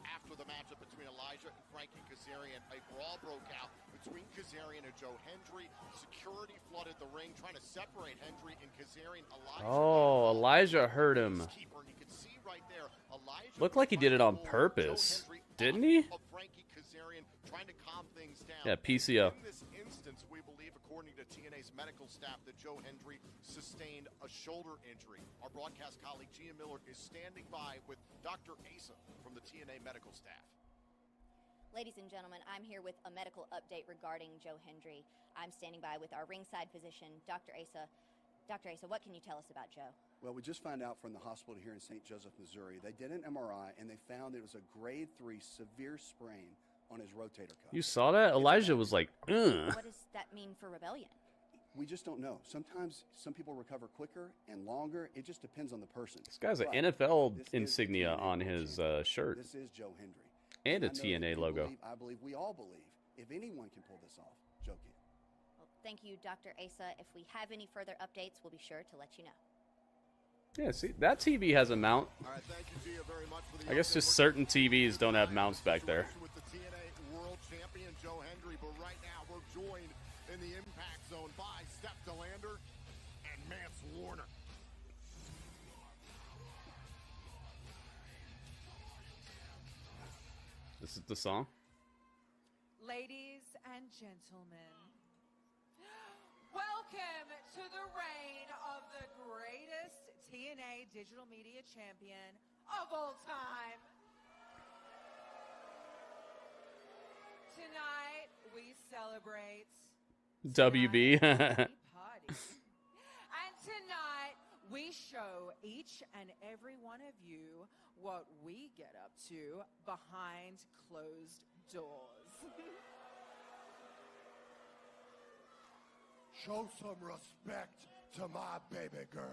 After the matchup between Elijah and Frankie Kazarian, a brawl broke out between Kazarian and Joe Hendry. Security flooded the ring, trying to separate Hendry and Kazarian. Oh, Elijah hurt him. Looked like he did it on purpose, didn't he? Yeah, PCO. In this instance, we believe, according to TNA's medical staff, that Joe Hendry sustained a shoulder injury. Our broadcast colleague Gia Miller is standing by with Dr. Asa from the TNA medical staff. Ladies and gentlemen, I'm here with a medical update regarding Joe Hendry. I'm standing by with our ringside physician, Dr. Asa. Dr. Asa, what can you tell us about Joe? Well, we just found out from the hospital here in St. Joseph, Missouri. They did an MRI, and they found it was a grade 3 severe sprain on his rotator cuff. You saw that? Elijah was like, ugh. What does that mean for Rebellion? We just don't know. Sometimes some people recover quicker and longer. It just depends on the person. This guy's an NFL insignia on his shirt. This is Joe Hendry. And a TNA logo. I believe, we all believe, if anyone can pull this off, Joe can. Well, thank you, Dr. Asa. If we have any further updates, we'll be sure to let you know. Yeah, see, that TV has a mount. All right, thank you, Gia, very much for the I guess just certain TVs don't have mounts back there. with the TNA World Champion Joe Hendry, but right now we're joined in the impact zone by Steph DeLander and Mance Warner. This is the song. Ladies and gentlemen, welcome to the reign of the greatest TNA digital media champion of all time. Tonight we celebrate WB. party. And tonight we show each and every one of you what we get up to behind closed doors. Show some respect to my baby girl.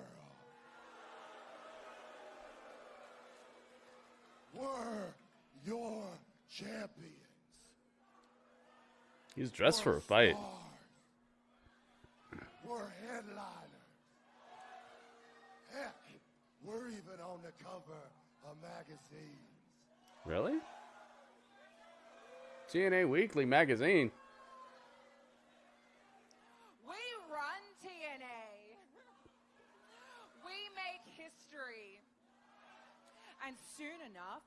We're your champions. He's dressed for a fight. We're headliners. Heck, we're even on the cover of magazines. Really? TNA Weekly magazine. We run TNA. We make history. And soon enough,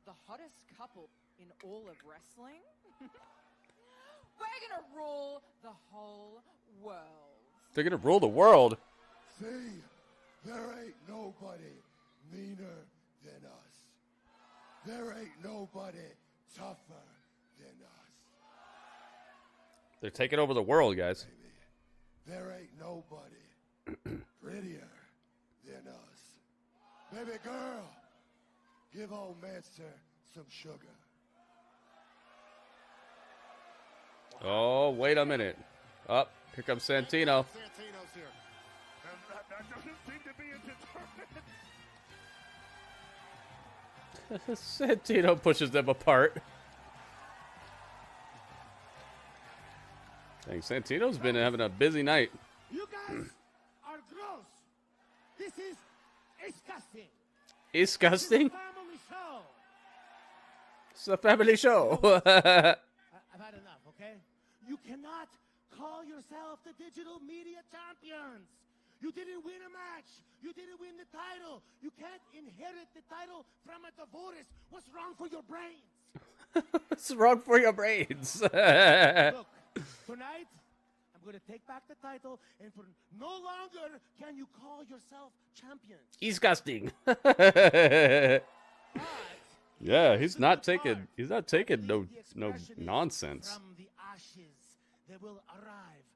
the hottest couple in all of wrestling, we're gonna rule the whole world. They're gonna rule the world. See, there ain't nobody meaner than us. There ain't nobody tougher than us. They're taking over the world, guys. There ain't nobody prettier than us. Baby girl, Give old master some sugar. Oh, wait a minute. Up, here comes Santino. Santino's here. And that doesn't seem to be a deterrent. Santino pushes them apart. Dang, Santino's been having a busy night. You guys are gross. This is disgusting. Disgusting? Family show. It's a family show. I've had enough, okay? You cannot call yourself the digital media champions. You didn't win a match. You didn't win the title. You can't inherit the title from a divorce. What's wrong for your brains? What's wrong for your brains? Look, tonight, I'm going to take back the title, and for no longer can you call yourself champions. Disgusting. Yeah, he's not taking no nonsense. From the ashes, they will arise,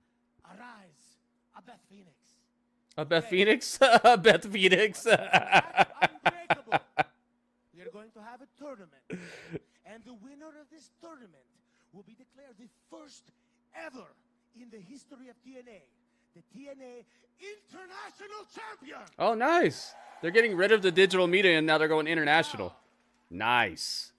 a Beth Phoenix. A Beth Phoenix? A Beth Phoenix. Unbreakable. We are going to have a tournament, and the winner of this tournament will be declared the first ever in the history of TNA, the TNA International Champion. Oh, nice. They're getting rid of the digital media, and now they're going international. Nice.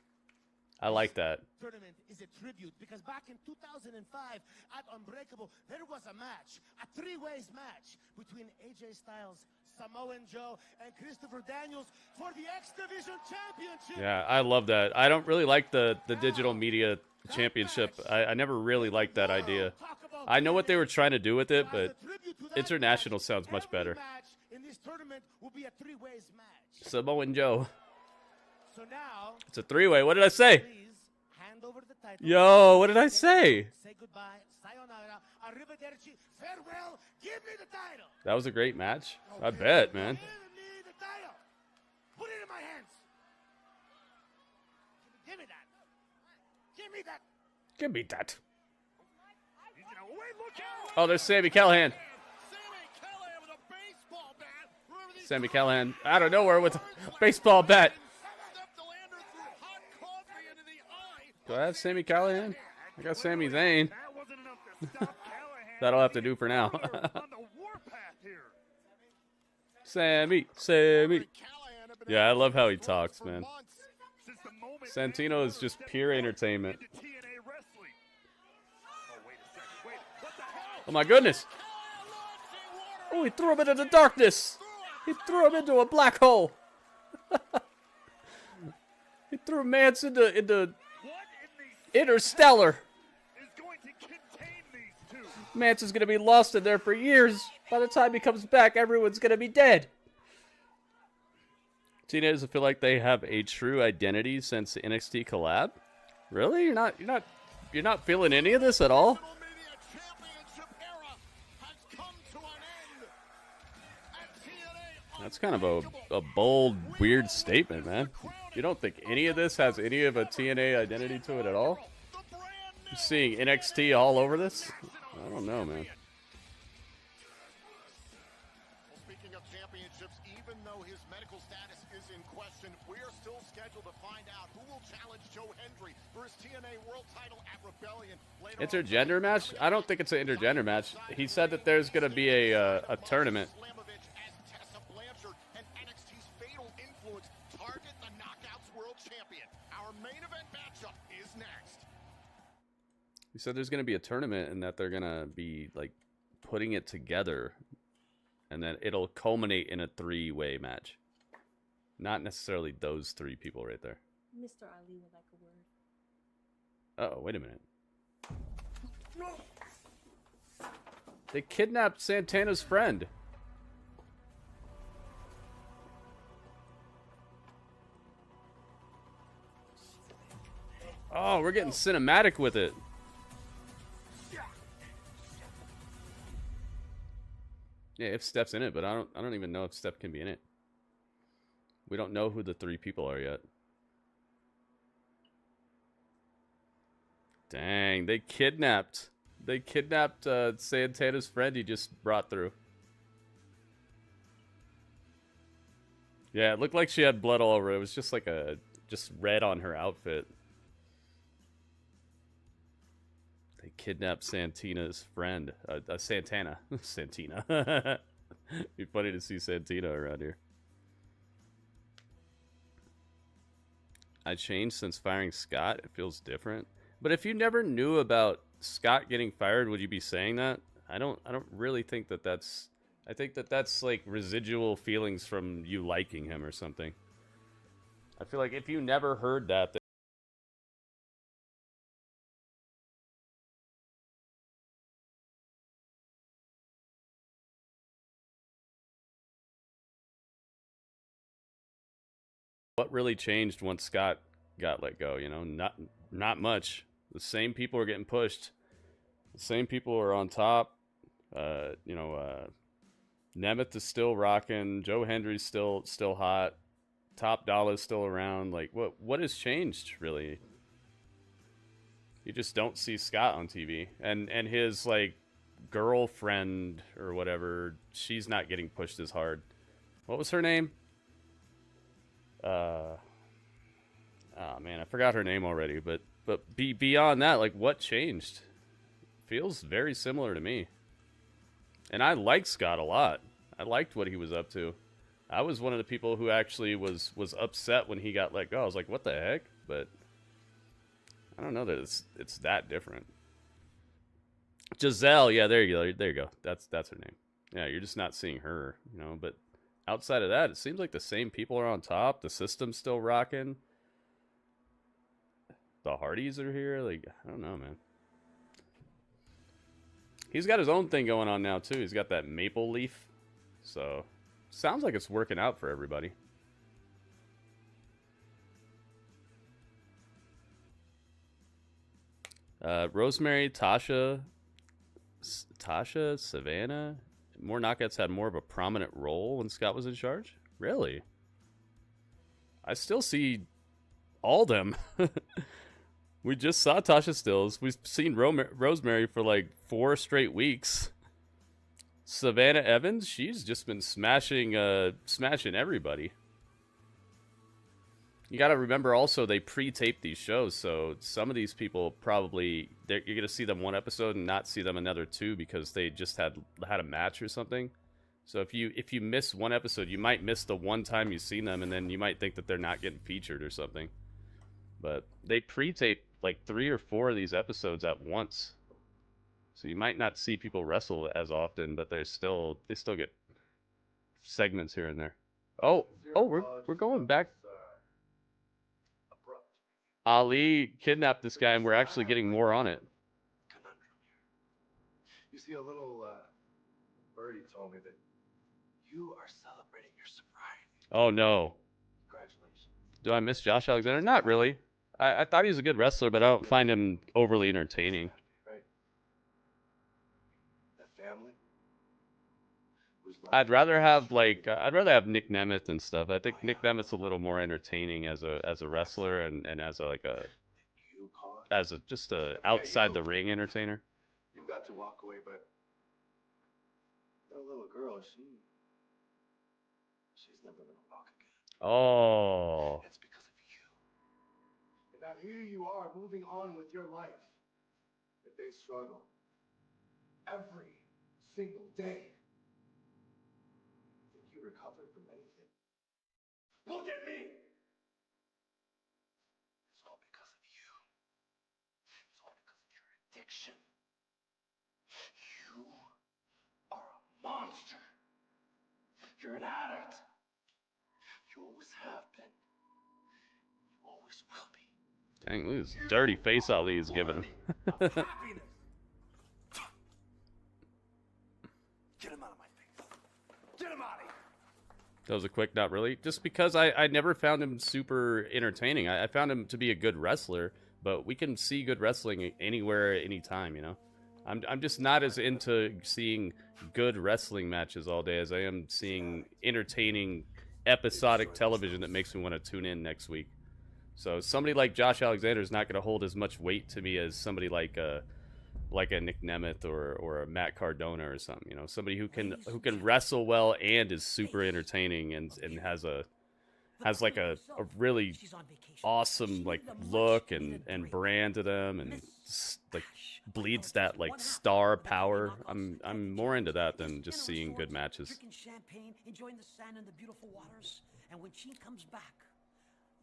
I like that. Tournament is a tribute because back in 2005 at Unbreakable, there was a match, a three-ways match between AJ Styles, Samoan Joe, and Christopher Daniels for the X Division Championship. Yeah, I love that. I don't really like the digital media championship. I never really liked that idea. I know what they were trying to do with it, but international sounds much better. Match in this tournament will be a three-ways match. Samoan Joe. So now, It's a three-way. What did I say? please hand over the title. Yo, what did I say? Say goodbye, sayonara, arrivederci, farewell. Give me the title. That was a great match. I bet, man. Give me the title. Put it in my hands. Give me that. Give me that. Give me that. He's gonna wait, look out! Oh, there's Sami Callihan. Sammy Callahan with a baseball bat. Remember these Sami Callihan out of nowhere with a baseball bat. stepped the lander through hot coffee into the eye. Do I have Sami Callihan? I got Sami Zayn. That wasn't enough to stop Callahan. That'll have to do for now. On the warpath here. Sammy. Yeah, I love how he talks, man. Since the moment Santino is just pure entertainment. TNA wrestling. Oh, wait a second. Wait. What the hell? Oh my goodness. Oh, he threw him into the darkness. He threw him into a black hole. He threw Mance into Interstellar. Is going to contain these two. Mance is going to be lost in there for years. By the time he comes back, everyone's going to be dead. TNA doesn't feel like they have a true identity since the NXT collab. Really? You're not feeling any of this at all? That's kind of a bold, weird statement, man. You don't think any of this has any of a TNA identity to it at all? You're seeing NXT all over this? I don't know, man. Speaking of championships, even though his medical status is in question, we're still scheduled to find out who will challenge Joe Hendry for his TNA World Title at Rebellion. Intergender match? I don't think it's an intergender match. He said that there's going to be a tournament. He said there's going to be a tournament and that they're going to be like putting it together and then it'll culminate in a three-way match. Not necessarily those three people right there. Mr. Ali would like a word. Oh, wait a minute. They kidnapped Santana's friend. Oh, we're getting cinematic with it. Yeah, if Steph's in it, but I don't even know if Steph can be in it. We don't know who the three people are yet. Dang, they kidnapped Santana's friend he just brought through. Yeah, it looked like she had blood all over. It was just like just red on her outfit. They kidnapped Santina's friend. Santana. Santina. Be funny to see Santina around here. I changed since firing Scott. It feels different. But if you never knew about Scott getting fired, would you be saying that? I don't really think that that's... I think that that's like residual feelings from you liking him or something. I feel like if you never heard that... What really changed once Scott got let go? You know, not much. The same people are getting pushed. The same people are on top. Nemeth is still rocking. Joe Hendry's still hot. Top Dollar's still around. Like, what has changed, really? You just don't see Scott on TV. And his, like, girlfriend or whatever, she's not getting pushed as hard. What was her name? Oh, man, I forgot her name already. But beyond that, like, what changed? Feels very similar to me. And I liked Scott a lot. I liked what he was up to. I was one of the people who actually was upset when he got let go. I was like, what the heck? But I don't know that it's that different. Giselle, yeah, there you go. That's her name. Yeah, you're just not seeing her, you know. But outside of that, it seems like the same people are on top. The system's still rocking. The Hardys are here. Like, I don't know, man. He's got his own thing going on now, too. He's got that maple leaf. So, sounds like it's working out for everybody. Rosemary, Tasha, Savannah. More knockouts had more of a prominent role when Scott was in charge? Really? I still see all them. We just saw Tasha Stills. We've seen Rosemary for like 4 straight weeks. Savannah Evans, she's just been smashing everybody. You got to remember also they pre-tape these shows, so some of these people probably you're going to see them one episode and not see them another 2 because they just had a match or something. So if you miss one episode, you might miss the one time you've seen them, and then you might think that they're not getting featured or something. But they pre-tape like 3 or 4 of these episodes at once. So you might not see people wrestle as often, but they still get segments here and there. Oh, we're going back. Ali kidnapped this guy, and we're actually getting more on it. You see, a little birdie told me that you are celebrating your sobriety. Oh no. Congratulations. Do I miss Josh Alexander? Not really. I thought he was a good wrestler, but I don't find him overly entertaining. Right. That family. I'd rather have Nick Nemeth and stuff. I think Nick Nemeth's a little more entertaining as a wrestler and as a outside the ring entertainer. You got to walk away, but that little girl, she's never gonna walk again. Oh. It's because of you. And now here you are moving on with your life. But they struggle every single day. Think you recovered from anything? Look at me! It's all because of you. It's all because of your addiction. You are a monster. You're an addict. You always have been. You always will be. Dang, look at this dirty face Ali is giving him. Get him out of my face. Get him out of here. That was a quick not really. Just because I never found him super entertaining. I found him to be a good wrestler, but we can see good wrestling anywhere, anytime, you know? I'm just not as into seeing good wrestling matches all day as I am seeing entertaining episodic television that makes me want to tune in next week. So somebody like Josh Alexander is not going to hold as much weight to me as somebody like a Nick Nemeth or a Matt Cardona or something, you know, somebody who can wrestle well and is super entertaining and has a has like a really awesome like look and brand to them, and like bleeds that like star power. I'm more into that than just seeing good matches. Drinking champagne, enjoying the sand and the beautiful waters, and when she comes back,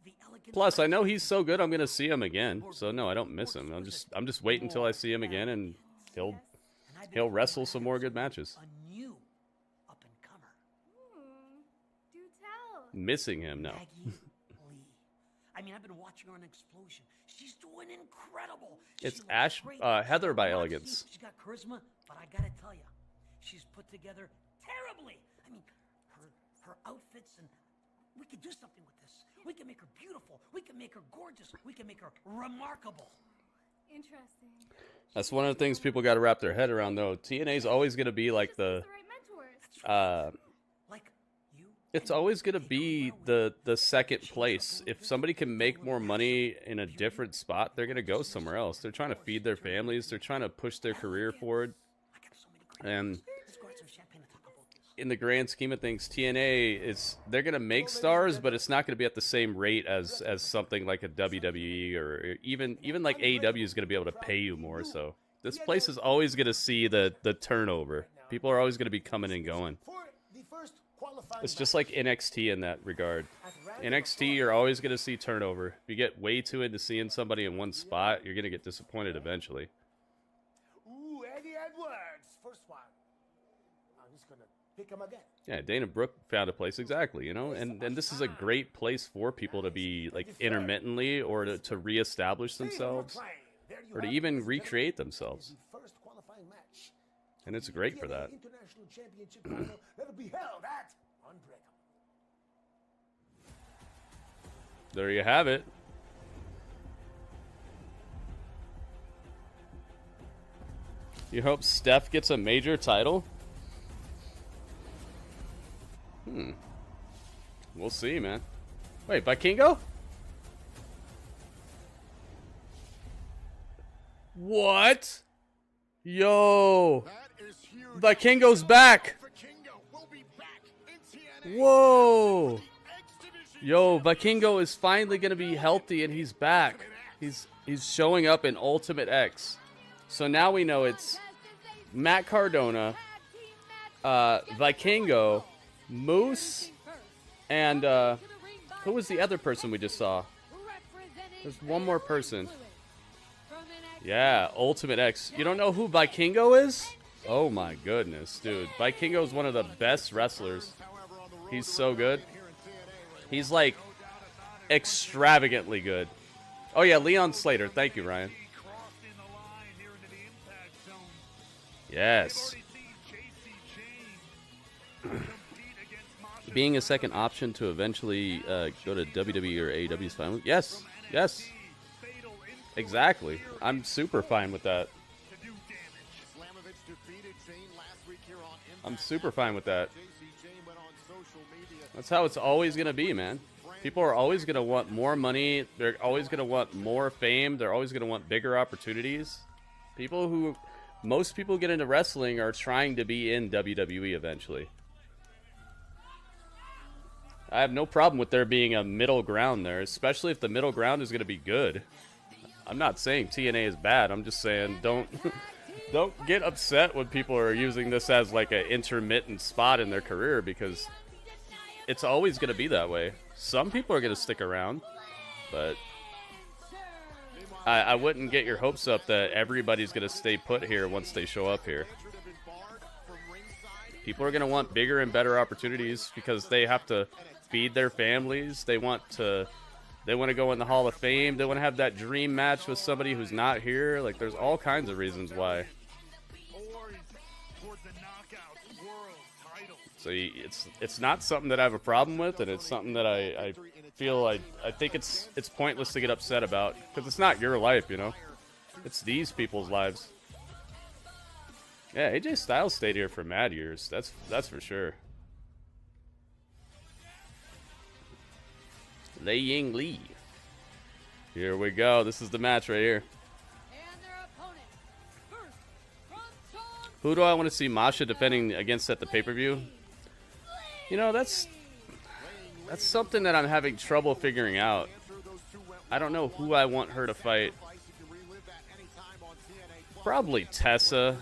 the elegant. Plus, I know he's so good, I'm gonna see him again. So no, I don't miss him. I'm just waiting until I see him again, and he'll wrestle some more good matches. A new up and comer. Do tell. Missing him, no. Maggie Lee. I mean, I've been watching her on Explosion. She's doing incredible. It's Ash Heather by Elegance. She's got charisma, but I gotta tell you, she's put together terribly. I mean, her outfits, and we could do something with this. We can make her beautiful. We can make her gorgeous. We can make her remarkable. Interesting. That's one of the things people got to wrap their head around, though. TNA's always going to be like the it's always going to be the second place. If somebody can make more money in a different spot, they're going to go somewhere else. They're trying to feed their families. They're trying to push their career forward. And in the grand scheme of things, TNA they're going to make stars, but it's not going to be at the same rate as something like a WWE, or even like AEW is going to be able to pay you more. So this place is always going to see the turnover. People are always going to be coming and going. It's just like NXT in that regard. NXT, you're always going to see turnover. If you get way too into seeing somebody in one spot, you're going to get disappointed eventually. Ooh, Eddie Edwards, first one. I'm just gonna pick him again. Yeah, Dana Brooke found a place, exactly, you know, and this is a great place for people to be like intermittently, or to reestablish themselves, or to even recreate themselves. And it's great for that. International Championship title that'll be held at Unbreakable. There you have it. You hope Steph gets a major title? We'll see, man. Wait, Vikingo? What? Yo! Vikingo's back! Whoa! Yo, Vikingo is finally gonna be healthy, and he's back. He's showing up in Ultimate X. So now we know it's Matt Cardona, Vikingo, Moose, and who was the other person we just saw? There's one more person. Yeah, Ultimate X. You don't know who Vikingo is? Oh my goodness, dude. Vikingo is one of the best wrestlers. He's so good. He's like extravagantly good. Oh yeah, Leon Slater. Thank you, Ryan. Yes. Being a second option to eventually go to WWE or AEW is fine. Yes. Yes. Exactly. I'm super fine with that. I'm super fine with that. That's how it's always going to be, man. People are always going to want more money. They're always going to want more fame. They're always going to want bigger opportunities. Most people get into wrestling are trying to be in WWE eventually. I have no problem with there being a middle ground there, especially if the middle ground is going to be good. I'm not saying TNA is bad. I'm just saying don't get upset when people are using this as like an intermittent spot in their career, because it's always going to be that way. Some people are going to stick around, but I wouldn't get your hopes up that everybody's going to stay put here once they show up here. People are going to want bigger and better opportunities because they have to feed their families. They want to go in the Hall of Fame. They want to have that dream match with somebody who's not here. Like, there's all kinds of reasons why. So it's not something that I have a problem with, and it's something that I think it's pointless to get upset about, because it's not your life, you know. It's these people's lives. Yeah, AJ Styles stayed here for mad years. That's for sure. Lei Ying Lee. Here we go. This is the match right here. Who do I want to see Masha defending against at the pay-per-view? You know, that's That's something that I'm having trouble figuring out. I don't know who I want her to fight. Probably Tessa.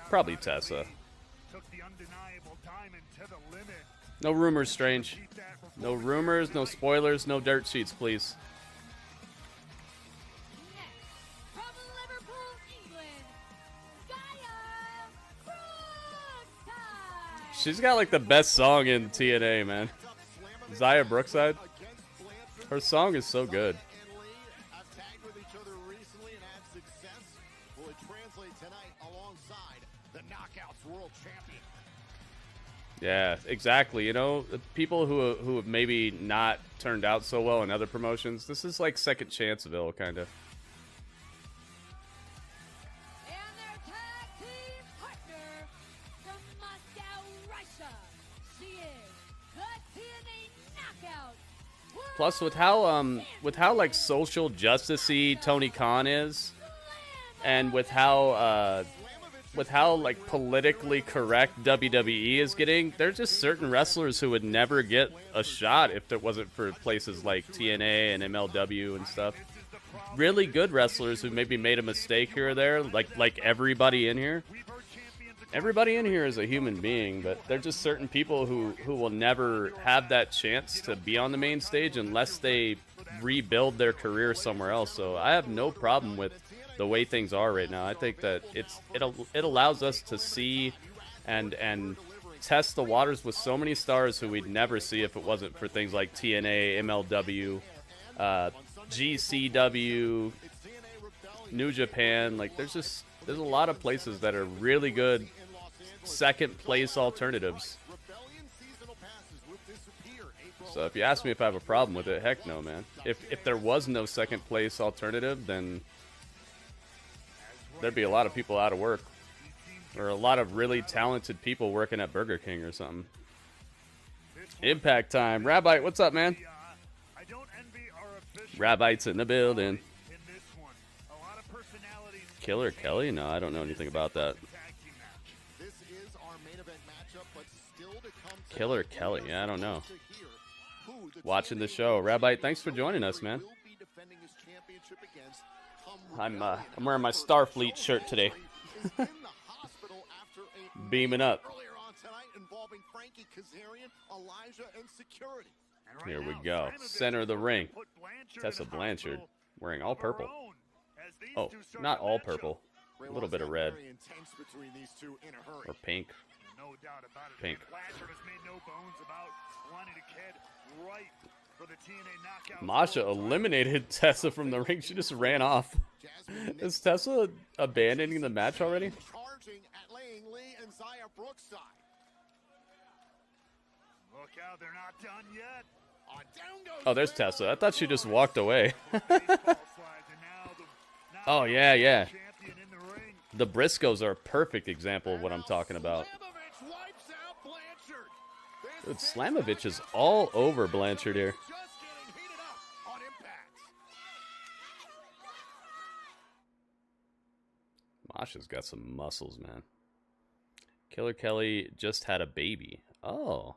Probably Tessa. No rumors, Strange. No rumors, no spoilers, no dirt sheets, please. She's got like the best song in TNA, man. Zaya Brookside. Her song is so good. Yeah, exactly. You know, people who have maybe not turned out so well in other promotions, this is like second chanceville, kind of. Plus, with how like social justice-y Tony Khan is, and with how like politically correct WWE is getting, there's just certain wrestlers who would never get a shot if it wasn't for places like TNA and MLW and stuff. Really good wrestlers who maybe made a mistake here or there, like everybody in here. Everybody in here is a human being, but there's just certain people who will never have that chance to be on the main stage unless they rebuild their career somewhere else. So I have no problem with the way things are right now. I think that it allows us to see and test the waters with so many stars who we'd never see if it wasn't for things like TNA, MLW, GCW, New Japan. Like there's a lot of places that are really good second place alternatives. So if you ask me if I have a problem with it, heck no, man. If there was no second place alternative, then there'd be a lot of people out of work, or a lot of really talented people working at Burger King or something. Impact time. Rabbi, what's up, man? Rabbi's in the building. Killer Kelly? No, I don't know anything about that. Killer Kelly? Yeah, I don't know. Watching the show. Rabbi, thanks for joining us, man. I'm wearing my Starfleet shirt today. Beaming up. Frankie, Kazarian, Elijah, and security. Here we go. Center of the ring. Tessa Blanchard wearing all purple. Oh, not all purple. A little bit of red. Or pink. Pink. Masha eliminated Tessa from the ring. She just ran off. Is Tessa abandoning the match already? Oh, there's Tessa. I thought she just walked away. Oh, yeah, yeah. The Briscoes are a perfect example of what I'm talking about. Dude, Slamovich is all over Blanchard here. Masha's got some muscles, man. Killer Kelly just had a baby. Oh.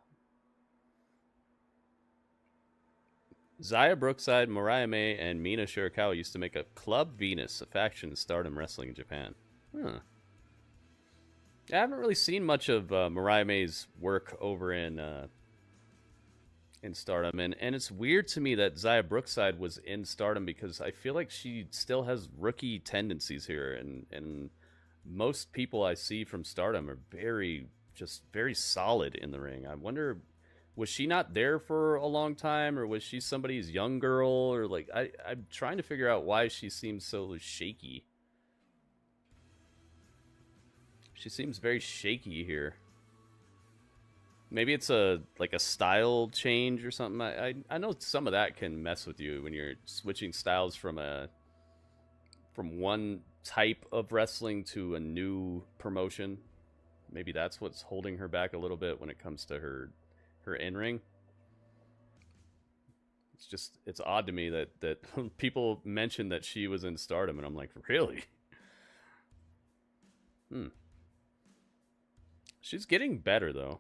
Zaya Brookside, Mariah May, and Mina Shirakawa used to make a Club Venus, a faction in Stardom Wrestling in Japan. Huh. I haven't really seen much of Mariah May's work over in Stardom, and it's weird to me that Zaya Brookside was in Stardom because I feel like she still has rookie tendencies here, and most people I see from Stardom are very solid in the ring. I wonder, was she not there for a long time, or was she somebody's young girl, or like I'm trying to figure out why she seems so shaky. She seems very shaky here. Maybe it's a style change or something. I know some of that can mess with you when you're switching styles from one type of wrestling to a new promotion. Maybe that's what's holding her back a little bit when it comes to her in-ring. It's odd to me that people mention that she was in Stardom, and I'm like, really? She's getting better though.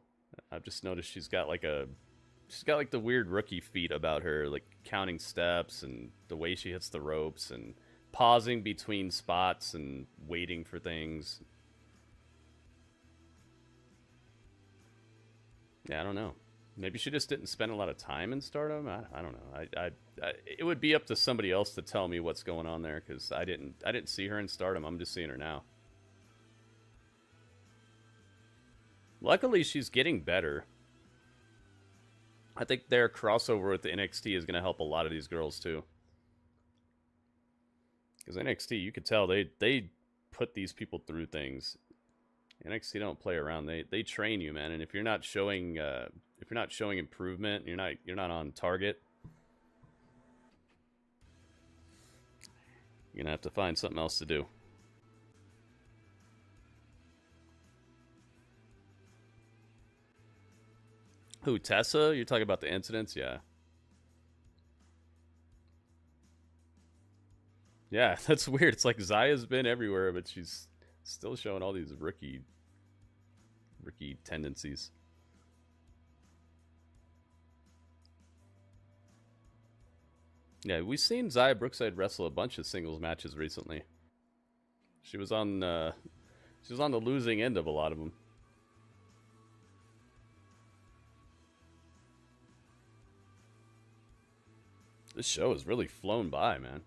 I've just noticed she's got like the weird rookie feat about her, like counting steps and the way she hits the ropes and pausing between spots and waiting for things. Yeah, I don't know. Maybe she just didn't spend a lot of time in Stardom. I don't know. It would be up to somebody else to tell me what's going on there, because I didn't see her in Stardom. I'm just seeing her now. Luckily, she's getting better. I think their crossover with the NXT is going to help a lot of these girls too. Because NXT, you could tell they put these people through things. NXT don't play around. They train you, man. And if you're not showing improvement, you're not on target, you're gonna have to find something else to do. Who, Tessa? You're talking about the incidents? Yeah. Yeah, that's weird. It's like Zaya's been everywhere, but she's still showing all these rookie tendencies. Yeah, we've seen Zaya Brookside wrestle a bunch of singles matches recently. She was on the losing end of a lot of them. This show has really flown by, man.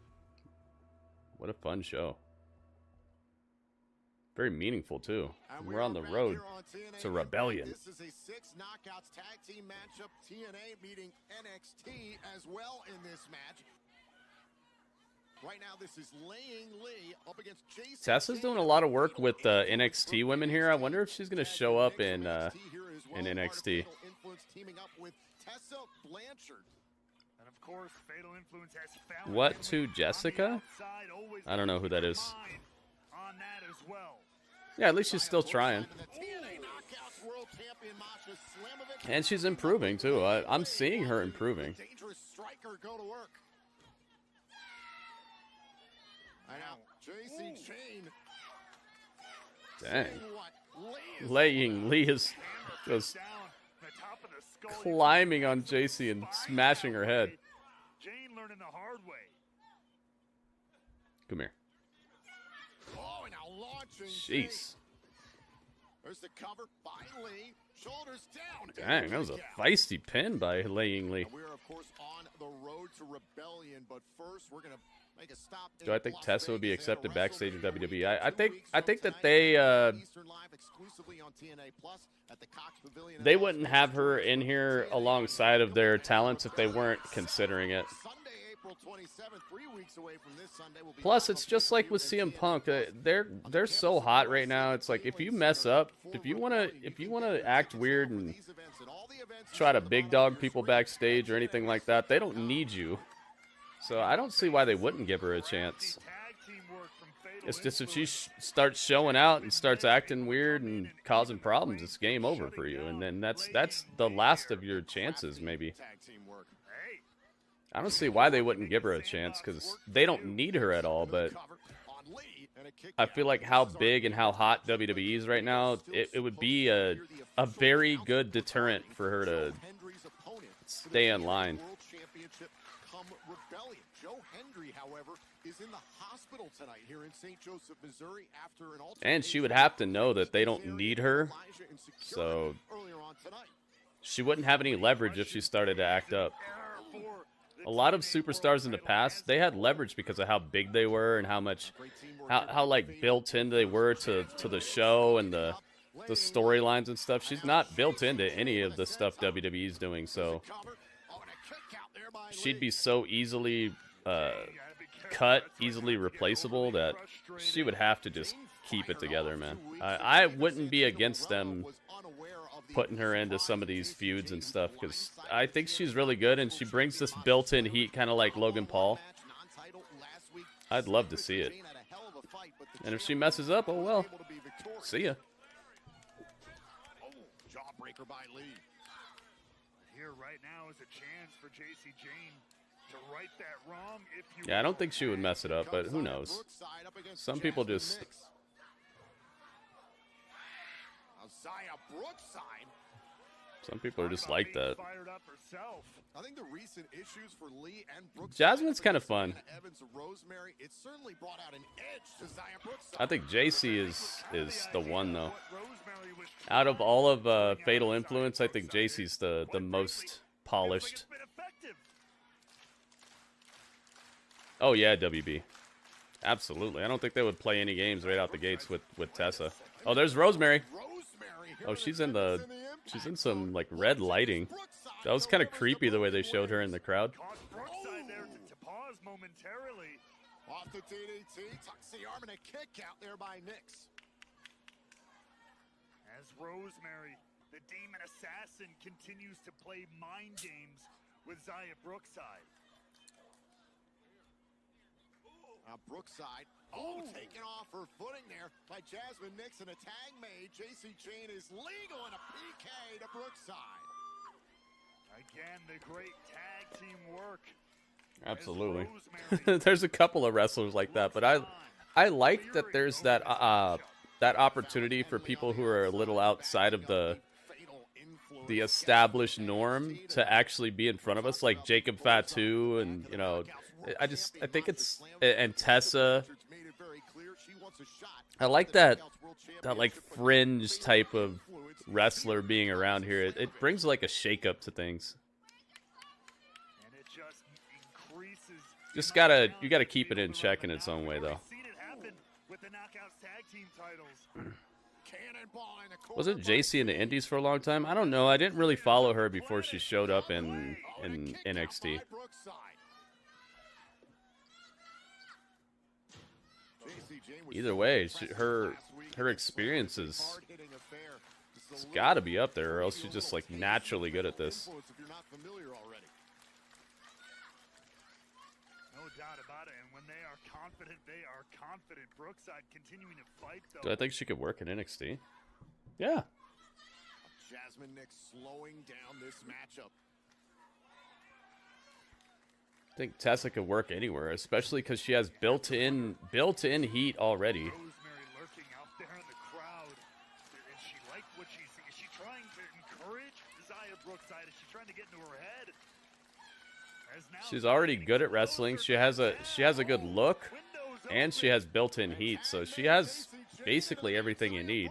What a fun show. Very meaningful, too. We're on the road to Rebellion. This is a 6 knockouts tag team matchup. TNA meeting NXT as well in this match. Right now, this is Laying Lee up against Jason. Tessa's doing a lot of work with NXT women here. I wonder if she's going to show up in NXT. Teaming up with Tessa Blanchard. And of course, Fatal Influence has found What to Jessica? I don't know who that is. on that as well. Yeah, at least she's still trying. And she's improving, too. I'm seeing her improving. Dangerous striker go to work. I know. JC Chain. Dang. Laying Lee is just climbing on JC and smashing her head. Jane learning the hard way. Come here. Oh, and now launching. Jeez. There's the cover by Lee. Shoulders down. Dang, that was a feisty pin by Laying Lee. We're of course on the road to Rebellion, but first we're gonna make a stop. Do I think Tessa would be accepted backstage in WWE? I think that they wouldn't have her in here alongside of their talents if they weren't considering it. Plus, it's just like with CM Punk. They're so hot right now. It's like if you mess up, if you wanna act weird and try to big dog people backstage or anything like that, they don't need you. So I don't see why they wouldn't give her a chance. It's just if she starts showing out and starts acting weird and causing problems, it's game over for you. And then that's the last of your chances, maybe. I don't see why they wouldn't give her a chance, because they don't need her at all, but I feel like how big and how hot WWE is right now, it would be a very good deterrent for her to stay in line. Joe Hendry, however, is in the hospital tonight here in St. Joseph, Missouri after an And she would have to know that they don't need her, so she wouldn't have any leverage if she started to act up. A lot of superstars in the past, they had leverage because of how big they were and how like built in they were to the show and the storylines and stuff. She's not built into any of the stuff WWE's doing, so she'd be so easily cut, easily replaceable, that she would have to just keep it together, man. I wouldn't be against them putting her into some of these feuds and stuff, because I think she's really good and she brings this built-in heat, kind of like Logan Paul. I'd love to see it. And if she messes up, oh well. See ya. Jawbreaker by Lee. Here right now is a chance for JC Jane to right that wrong. Yeah, I don't think she would mess it up, but who knows? Some people just Brookside. Some people are just like that. Fired up herself. I think the recent issues for Lee and Brookside, Jasmine's kind of fun. Evans and Rosemary, it certainly brought out an edge to Zaya Brookside. I think JC is the one though. Out of all of Fatal Influence, I think JC's the most polished. Oh yeah, WB. Absolutely. I don't think they would play any games right out the gates with Tessa. Oh, there's Rosemary. Oh, she's in some like red lighting. That was kind of creepy the way they showed her in the crowd. Brookside there to pause momentarily. Off the DDT, tucks the arm and a kick out there by Nix. As Rosemary, the demon assassin, continues to play mind games with Zaya Brookside. Brookside, taking off her footing there by Jasmine Nix, and a tag made. JC Jane is legal and a PK to Brookside. Again, the great tag team work. Absolutely. There's a couple of wrestlers like that, but I like that there's that that opportunity for people who are a little outside of the established norm to actually be in front of us, like Jacob Fatu, and you know, I think it's, and Tessa. I like that like fringe type of wrestler being around here. It brings like a shake up to things. And it just increases. You gotta keep it in check in its own way though. Seen it happen with the Knockouts tag team titles. Wasn't JC in the Indies for a long time? I don't know. I didn't really follow her before she showed up in NXT. Either way, her experience is, it's got to be up there, or else she's just like naturally good at this. No doubt about it. And when they are confident, they are confident. Brookside continuing to fight, though. Do I think she could work in NXT? Yeah. Jasmine Nix slowing down this matchup. I think Tessa could work anywhere, especially because she has built-in heat already. Rosemary lurking out there in the crowd. Is she like what she's seeing? Is she trying to encourage Zaya Brookside? Is she trying to get into her head? She's already good at wrestling. She has a good look, and she has built-in heat, so she has basically everything you need.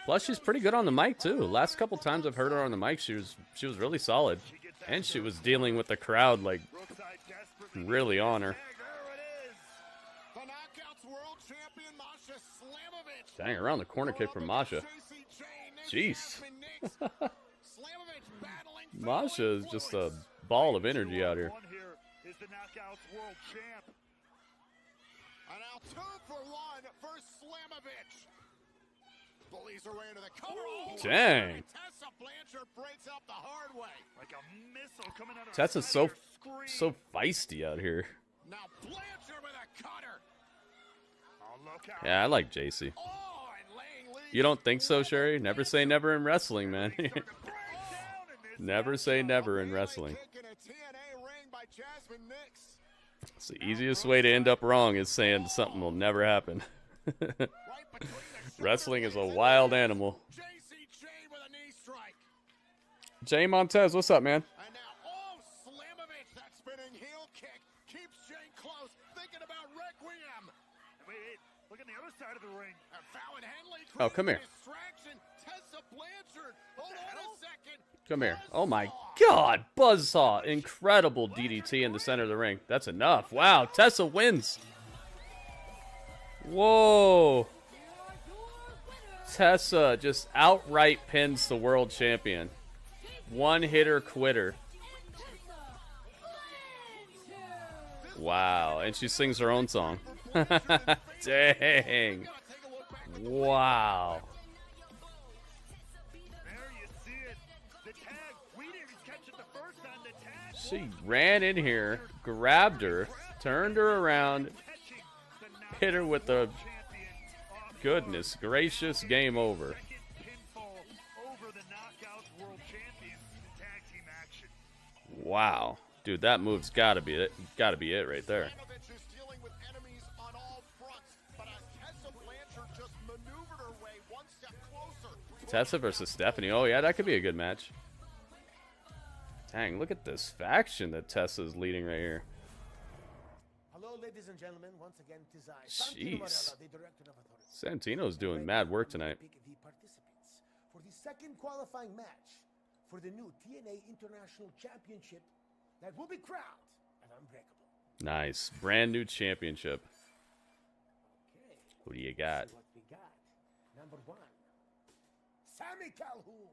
Plus, she's pretty good on the mic too. Last couple times I've heard her on the mic, she was really solid, and she was dealing with the crowd like really on her. Dang, around the corner kick from Masha. Jeez. Masha is just a ball of energy out here. Is the Knockouts World Champ. And now 2 for 1 for Slamovich. Bullies her way into the cover. Dang. Tessa Blanchard breaks up the hard way. Like a missile coming out of Tessa's so feisty out here. Now Blanchard with a cutter. Oh, look out. Yeah, I like JC. You don't think so, Sherry? Never say never in wrestling, man. Never say never in wrestling. It's the easiest way to end up wrong is saying something will never happen. Wrestling is a wild animal. Jay Montez, what's up, man? And now, Slamovich, that spinning heel kick keeps Jane close, thinking about Requiem. Wait, look at the other side of the ring. Fallon Henley. Oh, come here. Tessa Blanchard. Hold on a second. Come here. Oh my God, Buzzsaw. Incredible DDT in the center of the ring. That's enough. Wow, Tessa wins. Whoa. Tessa just outright pins the world champion. One-hitter quitter. Wow, and she sings her own song. Dang. Wow. She ran in here, grabbed her, turned her around, hit her with the goodness gracious game over. Wow, dude, that move's gotta be it. Gotta be it right there. maneuvered her way one step closer. Tessa versus Stephanie. Oh, yeah, that could be a good match. Dang, look at this faction that Tessa's leading right here. Hello, ladies and gentlemen. Once again, it is I, Jeez. the director of authority. Santino's doing mad work tonight. Pick the participants for the second qualifying match for the new TNA International Championship that will be crowned at Unbreakable. Nice. Brand new championship. Okay. Who do you got? What we got? Number 1, Sammy Calhoun.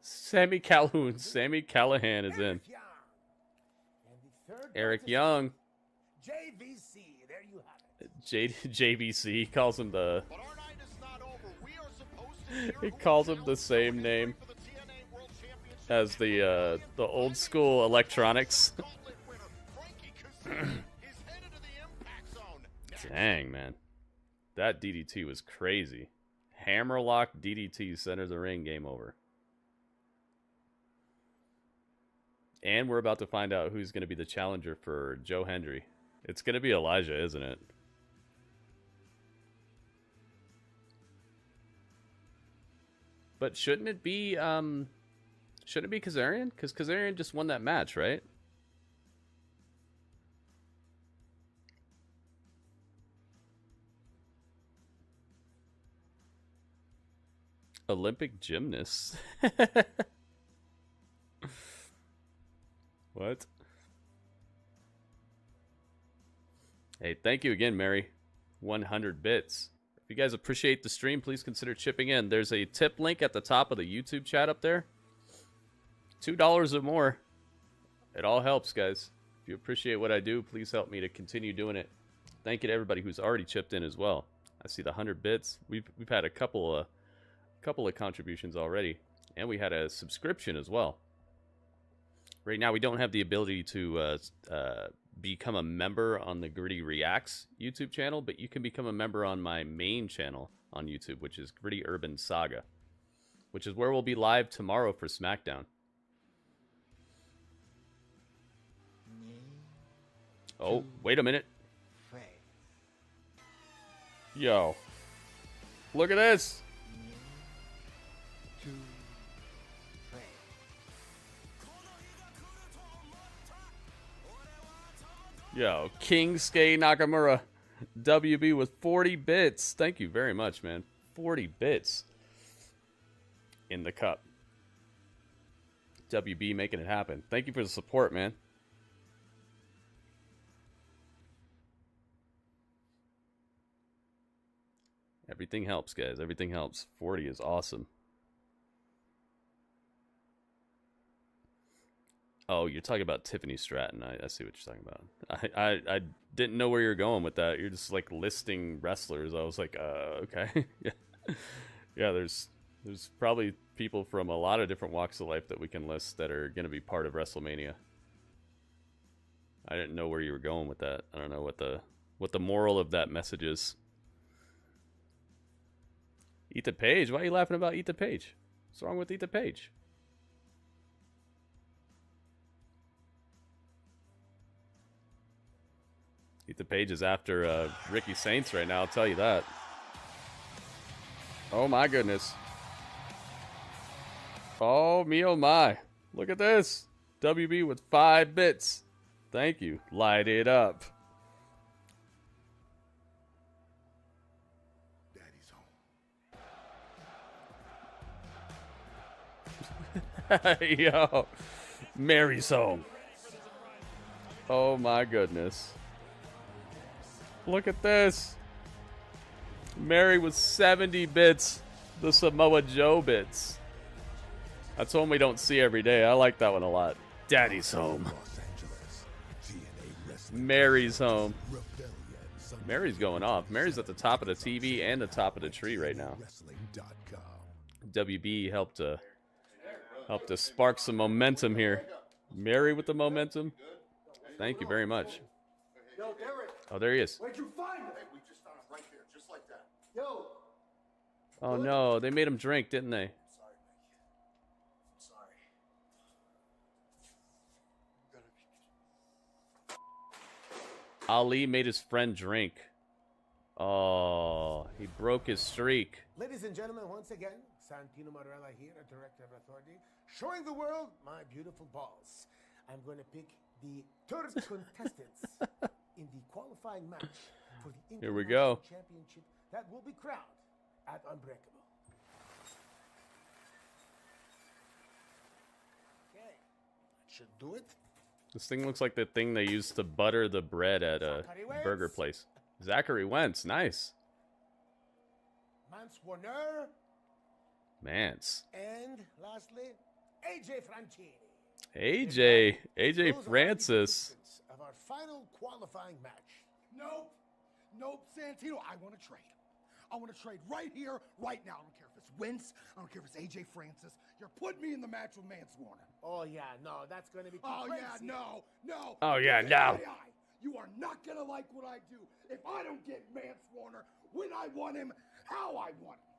Sammy Calhoun. Sammy Callahan is in. And the third Eric participant, Young. JVC. There you have it. JBC calls him the. But our night is not over. We are supposed to hear He who calls is him the now same name for the TNA World Championship as the old school electronics. Gauntlet winner, Frankie Kazarian, is headed to the impact zone. Next. Dang, man. That DDT was crazy. Hammerlock DDT centers the ring, game over. And we're about to find out who's going to be the challenger for Joe Hendry. It's going to be Elijah, isn't it? But shouldn't it be Kazarian? Because Kazarian just won that match, right? Olympic gymnasts. What? Hey, thank you again, Mary. 100 bits. If you guys appreciate the stream, please consider chipping in. There's a tip link at the top of the YouTube chat up there. $2 or more. It all helps, guys. If you appreciate what I do, please help me to continue doing it. Thank you to everybody who's already chipped in as well. I see the 100 bits. We've had a couple of contributions already, and we had a subscription as well. Right now, we don't have the ability to become a member on the Gritty Reacts YouTube channel, but you can become a member on my main channel on YouTube, which is Gritty Urban Saga, which is where we'll be live tomorrow for SmackDown. Oh, wait a minute. Yo. Look at this. Yo, Kingsuke Nakamura, WB with 40 bits. Thank you very much, man. 40 bits in the cup. WB making it happen. Thank you for the support, man. Everything helps, guys. Everything helps. 40 is awesome. Oh, you're talking about Tiffany Stratton. I see what you're talking about. I didn't know where you're going with that. You're just like listing wrestlers. I was like, okay. Yeah, there's probably people from a lot of different walks of life that we can list that are going to be part of WrestleMania. I didn't know where you were going with that. I don't know what the moral of that message is. Ethan Page? Why are you laughing about Ethan Page? What's wrong with Ethan Page? Ethan Page is after Ricky Saints right now, I'll tell you that. Oh my goodness. Oh me oh my. Look at this. WB with 5 bits. Thank you. Light it up. Yo, Mary's home. Oh my goodness. Look at this. Mary with 70 bits. The Samoa Joe bits. That's one we don't see every day. I like that one a lot. Daddy's home. Mary's home. Mary's going off. Mary's at the top of the TV and the top of the tree right now. WB helped to spark some momentum here. Mary with the momentum. Thank you very much. Yo, Derek. Oh, there he is. Where'd you find him? Hey, we just found him right there, just like that. Yo. Oh no, they made him drink, didn't they? Sorry, Mike. Sorry. Ali made his friend drink. Oh, he broke his streak. Ladies and gentlemen, once again, Santino Marella here, a director of authority, showing the world my beautiful balls. I'm going to pick the third contestants in the qualifying match for the Here we go. Championship that will be crowned at Unbreakable. Okay, that should do it. This thing looks like the thing they used to butter the bread at a burger place. Zachary Wentz, nice. Mance Warner. Mance. And lastly, AJ Franchini. AJ Francis. Of our final qualifying match. Nope, Santino. I want to trade. I want to trade right here, right now. I don't care if it's Wentz. I don't care if it's AJ Francis. You're putting me in the match with Mance Warner. Oh yeah, no, that's going to be. Oh crazy. yeah, no. Oh yeah, no. You are not going to like what I do if I don't get Mance Warner when I want him, how I want him.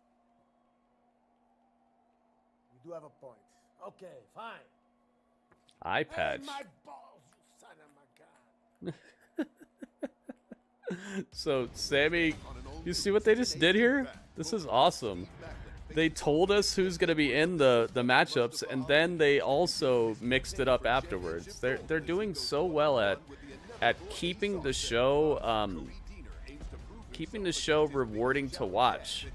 You do have a point. Okay, fine. Eye patch. Hey, my balls, you son of a gun. So, Sammy, you see what they just did here? This is awesome. They told us who's going to be in the matchups, and then they also mixed it up afterwards. They're doing so well at keeping the show rewarding to watch.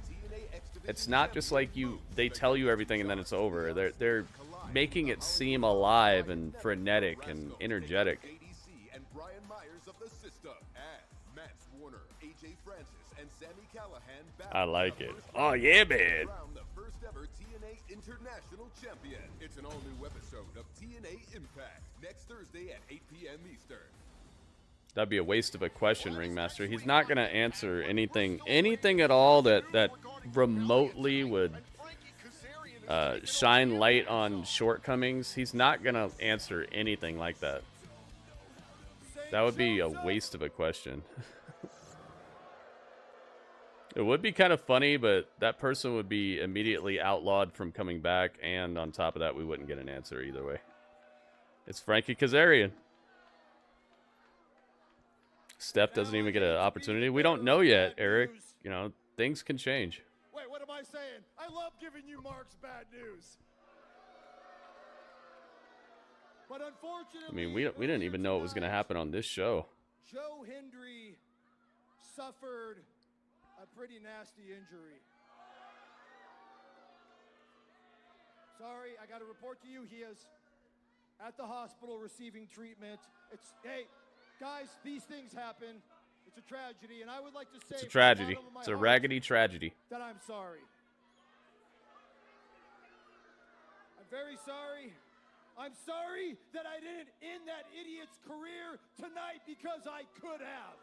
It's not just like they tell you everything and then it's over. They're making it seem alive and frenetic and energetic. I like it. Oh yeah, man. The first ever TNA International Champion. It's an all-new episode of TNA Impact next Thursday at 8 p.m. Eastern. That'd be a waste of a question, Ringmaster. He's not gonna answer anything at all that remotely would shine light on shortcomings. He's not gonna answer anything like that. That would be a waste of a question. It would be kind of funny, but that person would be immediately outlawed from coming back, and on top of that, we wouldn't get an answer either way. It's Frankie Kazarian. Steph doesn't even get an opportunity. We don't know yet, Eric. You know, things can change. Wait, what am I saying? I love giving you Mark's bad news. But unfortunately, I mean, we didn't even know it was going to happen on this show. Joe Hendry suffered a pretty nasty injury. Sorry, I got to report to you, he is at the hospital receiving treatment. Hey, guys, these things happen. It's a tragedy, and I would like to say It's a tragedy. It's a raggedy tragedy. That I'm sorry. I'm very sorry. I'm sorry that I didn't end that idiot's career tonight because I could have.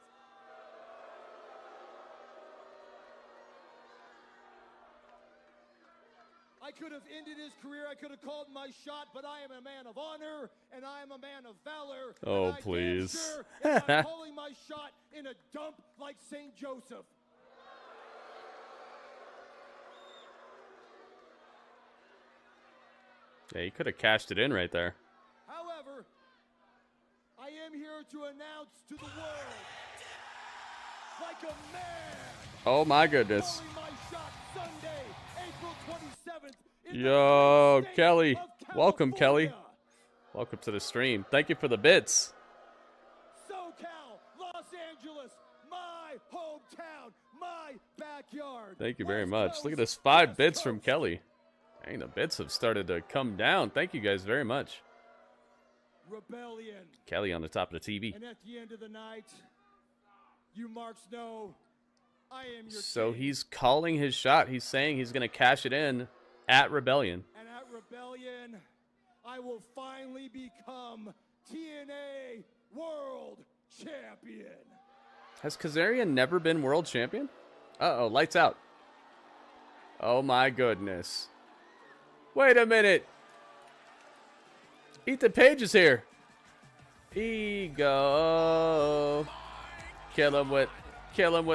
I could have ended his career. I could have called my shot, but I am a man of honor, and I am a man of valor. Oh, please. Sure I'm calling my shot in a dump like St. Joseph. Yeah, he could have cashed it in right there. However, I am here to announce to the world, like a man. Oh, my goodness. Calling my shot Sunday, April 27th. Yo, Kelly. Welcome, Kelly. Welcome to the stream. Thank you for the bits. SoCal, Los Angeles, my hometown, my backyard. Thank you very much. Look at this 5 bits from Kelly. Dang, the bits have started to come down. Thank you guys very much. Rebellion. Kelly on the top of the TV. And at the end of the night, you marks know I am your So king. he's calling his shot. He's saying he's going to cash it in at Rebellion. And at Rebellion, I will finally become TNA World Champion. Has Kazarian never been world champion? Uh-oh, lights out. Oh my goodness. Wait a minute. Ethan Page is here. Ego. Kill him with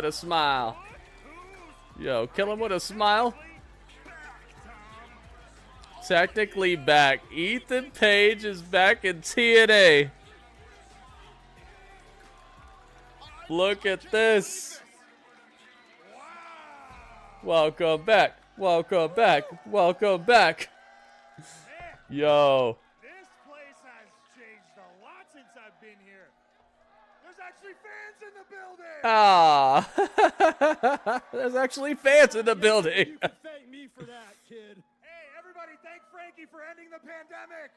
a smile. Yo, kill him with a smile. Technically back. Ethan Page is back in TNA. Look at this. Welcome back. Welcome back. Welcome back. Yo. This place has changed a lot since I've been here. There's actually fans in the building. Ah. There's actually fans in the building. You can thank me for that, kid. Hey, everybody, thank Frankie for ending the pandemic.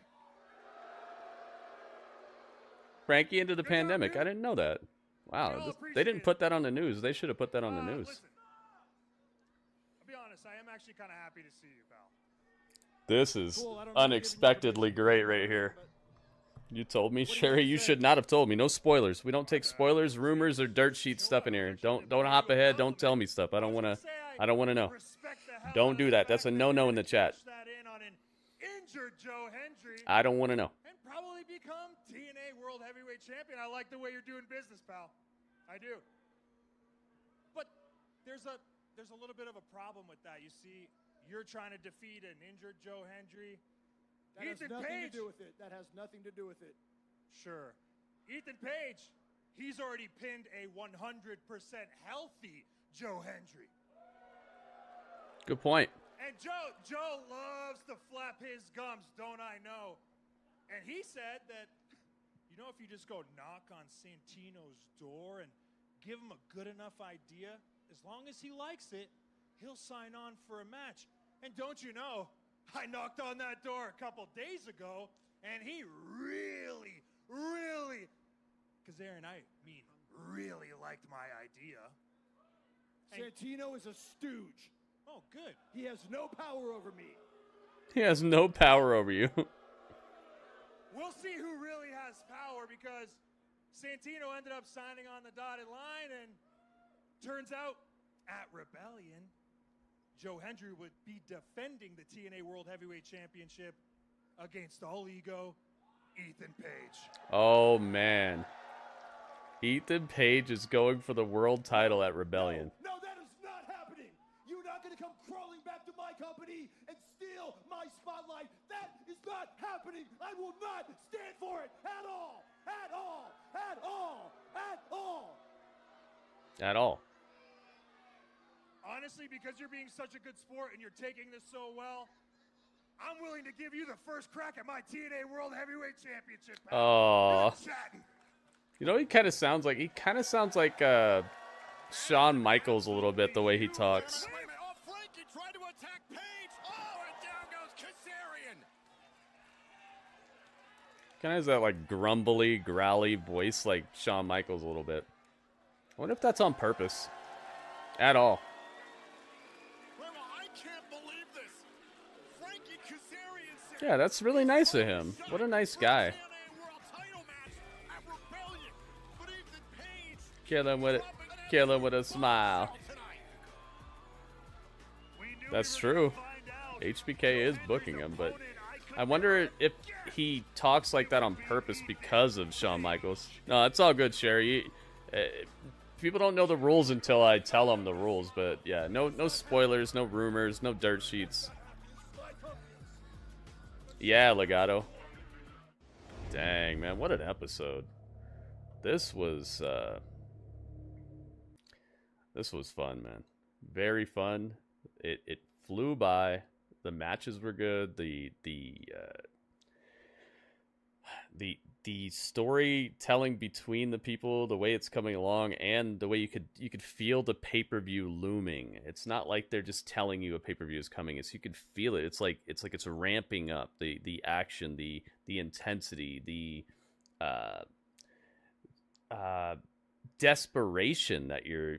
Frankie into the pandemic. I didn't know that. Wow. They didn't put that on the news. They should have put that on the news. Listen, I'll be honest, I am actually kind of happy to see you, pal. This is unexpectedly great right here. You told me, Sherry. You should not have told me. No spoilers. We don't take spoilers, rumors, or dirt sheet stuff in here. Don't hop ahead. Don't tell me stuff. I don't want to know. Don't do that. That's a no-no in the chat. Injured Joe Hendry. I don't want to know. And probably become TNA World Heavyweight Champion. I like the way you're doing business, pal. I do. But there's a little bit of a problem with that. You see, you're trying to defeat an injured Joe Hendry. That has nothing to do with it. That has nothing to do with it. Sure. Ethan Page, he's already pinned a 100% healthy Joe Hendry. Good point. And Joe loves to flap his gums, don't I know? And he said that, you know, if you just go knock on Santino's door and give him a good enough idea, as long as he likes it, he'll sign on for a match. And don't you know, I knocked on that door a couple days ago, and he really, Kazarian, I mean, really liked my idea. Santino is a stooge. Oh, good. He has no power over me. He has no power over you. We'll see who really has power, because Santino ended up signing on the dotted line, and turns out at Rebellion, Joe Hendry would be defending the TNA World Heavyweight Championship against All Ego, Ethan Page. Oh, man. Ethan Page is going for the world title at Rebellion. No, that is not happening. You're not going to come crawling back to my company and steal my spotlight. That is not happening. I will not stand for it at all. At all. At all. At all. At all. Honestly, because you're being such a good sport and you're taking this so well, I'm willing to give you the first crack at my TNA World Heavyweight Championship. Oh. You know, he kind of sounds like Shawn Michaels a little bit, the way he talks. Frankie tried to attack Page. Oh, and down goes Kazarian. Kind of has that like grumbly, growly voice like Shawn Michaels a little bit. I wonder if that's on purpose. At all. I can't believe this. Frankie Kazarian. Yeah, that's really nice of him. What a nice guy. Kill him with a smile. That's true. HBK is booking him, but I wonder if he talks like that on purpose because of Shawn Michaels. No, it's all good, Sherry. People don't know the rules until I tell them the rules, but yeah, no spoilers, no rumors, no dirt sheets. Yeah, Legato. Dang, man, what an episode. This was fun, man. Very fun. It flew by. The matches were good. The storytelling between the people, the way it's coming along, and the way you could feel the pay-per-view looming. It's not like they're just telling you a pay-per-view is coming. It's you could feel it. It's like it's ramping up. The action, the intensity, the desperation that you're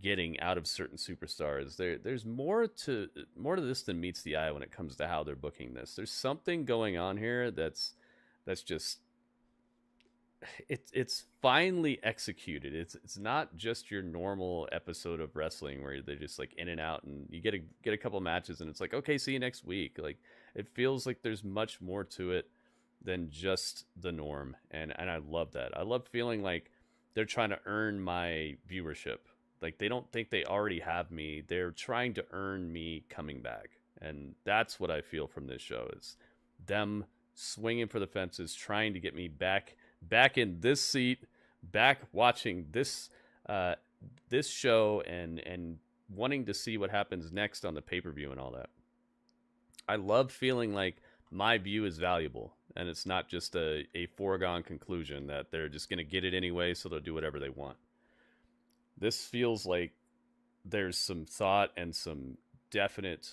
getting out of certain superstars. There's more to this than meets the eye when it comes to how they're booking this. There's something going on here that's just it's finely executed. It's not just your normal episode of wrestling where they're just like in and out and you get a couple matches and it's like, okay, see you next week. Like, it feels like there's much more to it than just the norm, and I love that. I love feeling like they're trying to earn my viewership. Like, they don't think they already have me. They're trying to earn me coming back. And that's what I feel from this show, is them swinging for the fences, trying to get me back in this seat, back watching this show and wanting to see what happens next on the pay-per-view and all that. I love feeling like my view is valuable, and it's not just a foregone conclusion that they're just going to get it anyway, so they'll do whatever they want. This feels like there's some thought and some definite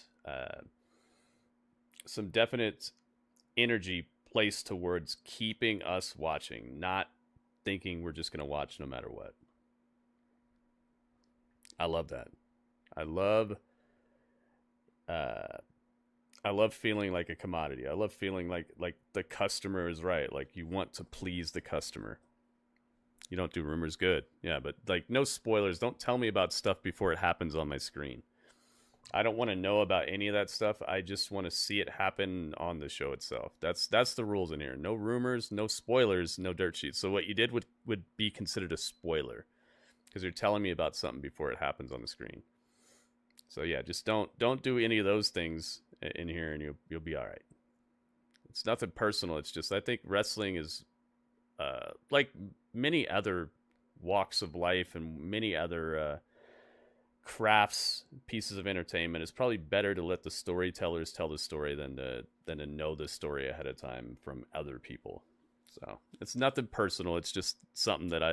energy placed towards keeping us watching, not thinking we're just going to watch no matter what. I love that. I love feeling like a commodity. I love feeling like the customer is right. Like, you want to please the customer. You don't do rumors good. Yeah, but like, no spoilers. Don't tell me about stuff before it happens on my screen. I don't want to know about any of that stuff. I just want to see it happen on the show itself. That's the rules in here. No rumors, no spoilers, no dirt sheets. So what you did would be considered a spoiler, because you're telling me about something before it happens on the screen. So yeah, just don't do any of those things in here, and you'll be all right. It's nothing personal. It's just, I think wrestling is like many other walks of life and many other crafts, pieces of entertainment. It's probably better to let the storytellers tell the story than to know the story ahead of time from other people. So it's nothing personal. It's just something that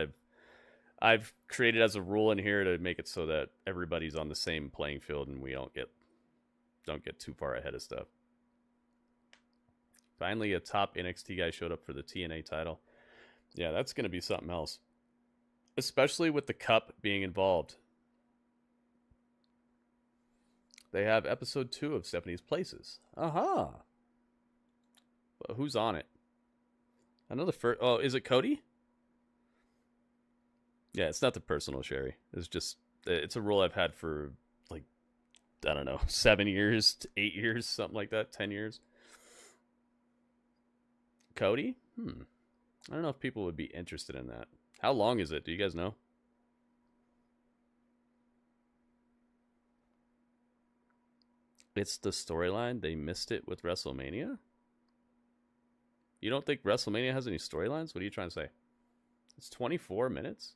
I've created as a rule in here to make it so that everybody's on the same playing field and we don't get too far ahead of stuff. Finally, a top NXT guy showed up for the TNA title. Yeah, that's going to be something else, especially with the cup being involved. They have episode 2 of Stephanie's Places. Well, who's on it? I know the first. Oh, is it Cody? Yeah, it's not the personal, Sherry. It's a rule I've had for, like, I don't know, 7 years, 8 years, something like that, 10 years. Cody? I don't know if people would be interested in that. How long is it? Do you guys know? It's the storyline. They missed it with WrestleMania? You don't think WrestleMania has any storylines? What are you trying to say? It's 24 minutes?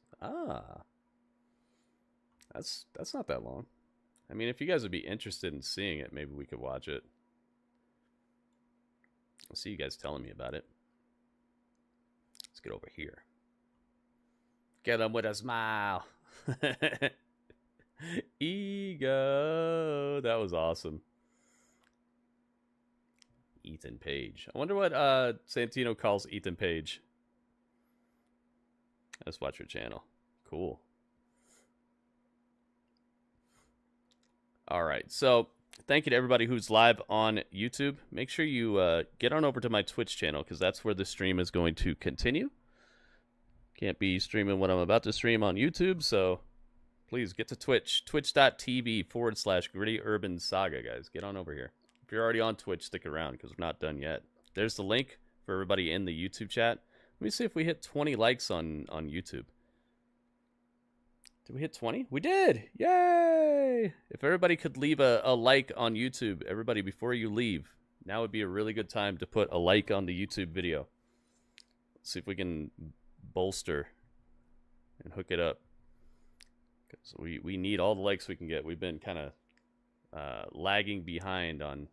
That's not that long. I mean, if you guys would be interested in seeing it, maybe we could watch it. I'll see you guys telling me about it. Let's get over here. Get them with a smile. Ego. That was awesome. Ethan Page. I wonder what Santino calls Ethan Page. Let's watch your channel. Cool. All right. So thank you to everybody who's live on YouTube. Make sure you get on over to my Twitch channel, because that's where the stream is going to continue. Can't be streaming what I'm about to stream on YouTube, so please get to Twitch. Twitch.tv/Gritty Urban Saga, guys. Get on over here. If you're already on Twitch, stick around, because we're not done yet. There's the link for everybody in the YouTube chat. Let me see if we hit 20 likes on YouTube. Did we hit 20? We did! Yay! If everybody could leave a like on YouTube, everybody, before you leave, now would be a really good time to put a like on the YouTube video. Let's see if we can bolster and hook it up. So we need all the likes we can get. We've been kind of lagging behind on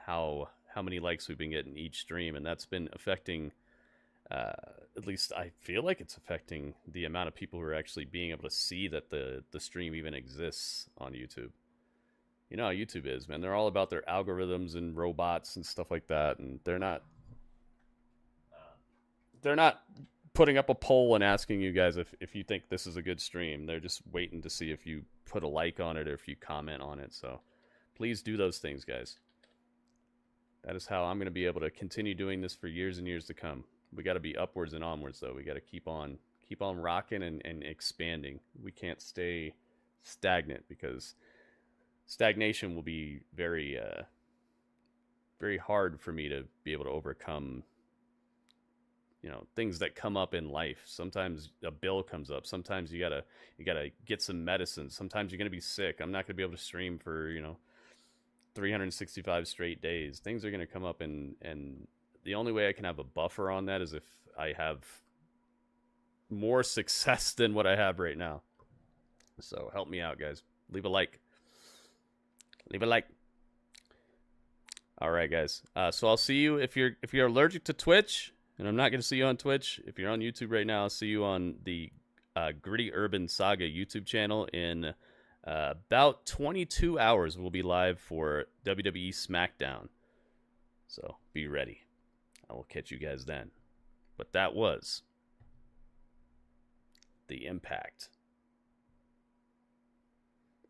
how many likes we've been getting each stream, and that's been affecting, at least I feel like it's affecting the amount of people who are actually being able to see that the stream even exists on YouTube. You know how YouTube is, man. They're all about their algorithms and robots and stuff like that, and they're not putting up a poll and asking you guys if you think this is a good stream. They're just waiting to see if you put a like on it or if you comment on it. So please do those things, guys. That is how I'm going to be able to continue doing this for years and years to come. We got to be upwards and onwards, though. We got to keep on rocking and expanding. We can't stay stagnant, because stagnation will be very very hard for me to be able to overcome. You know, things that come up in life. Sometimes a bill comes up. Sometimes you gotta get some medicine. Sometimes you're gonna be sick. I'm not gonna be able to stream for 365 straight days. Things are gonna come up, and the only way I can have a buffer on that is if I have more success than what I have right now. So help me out, guys. Leave a like. Leave a like. All right, guys. So I'll see you if you're allergic to Twitch, and I'm not going to see you on Twitch. If you're on YouTube right now, I'll see you on the Gritty Urban Saga YouTube channel in about 22 hours. We'll be live for WWE SmackDown. So be ready. I will catch you guys then. But that was the Impact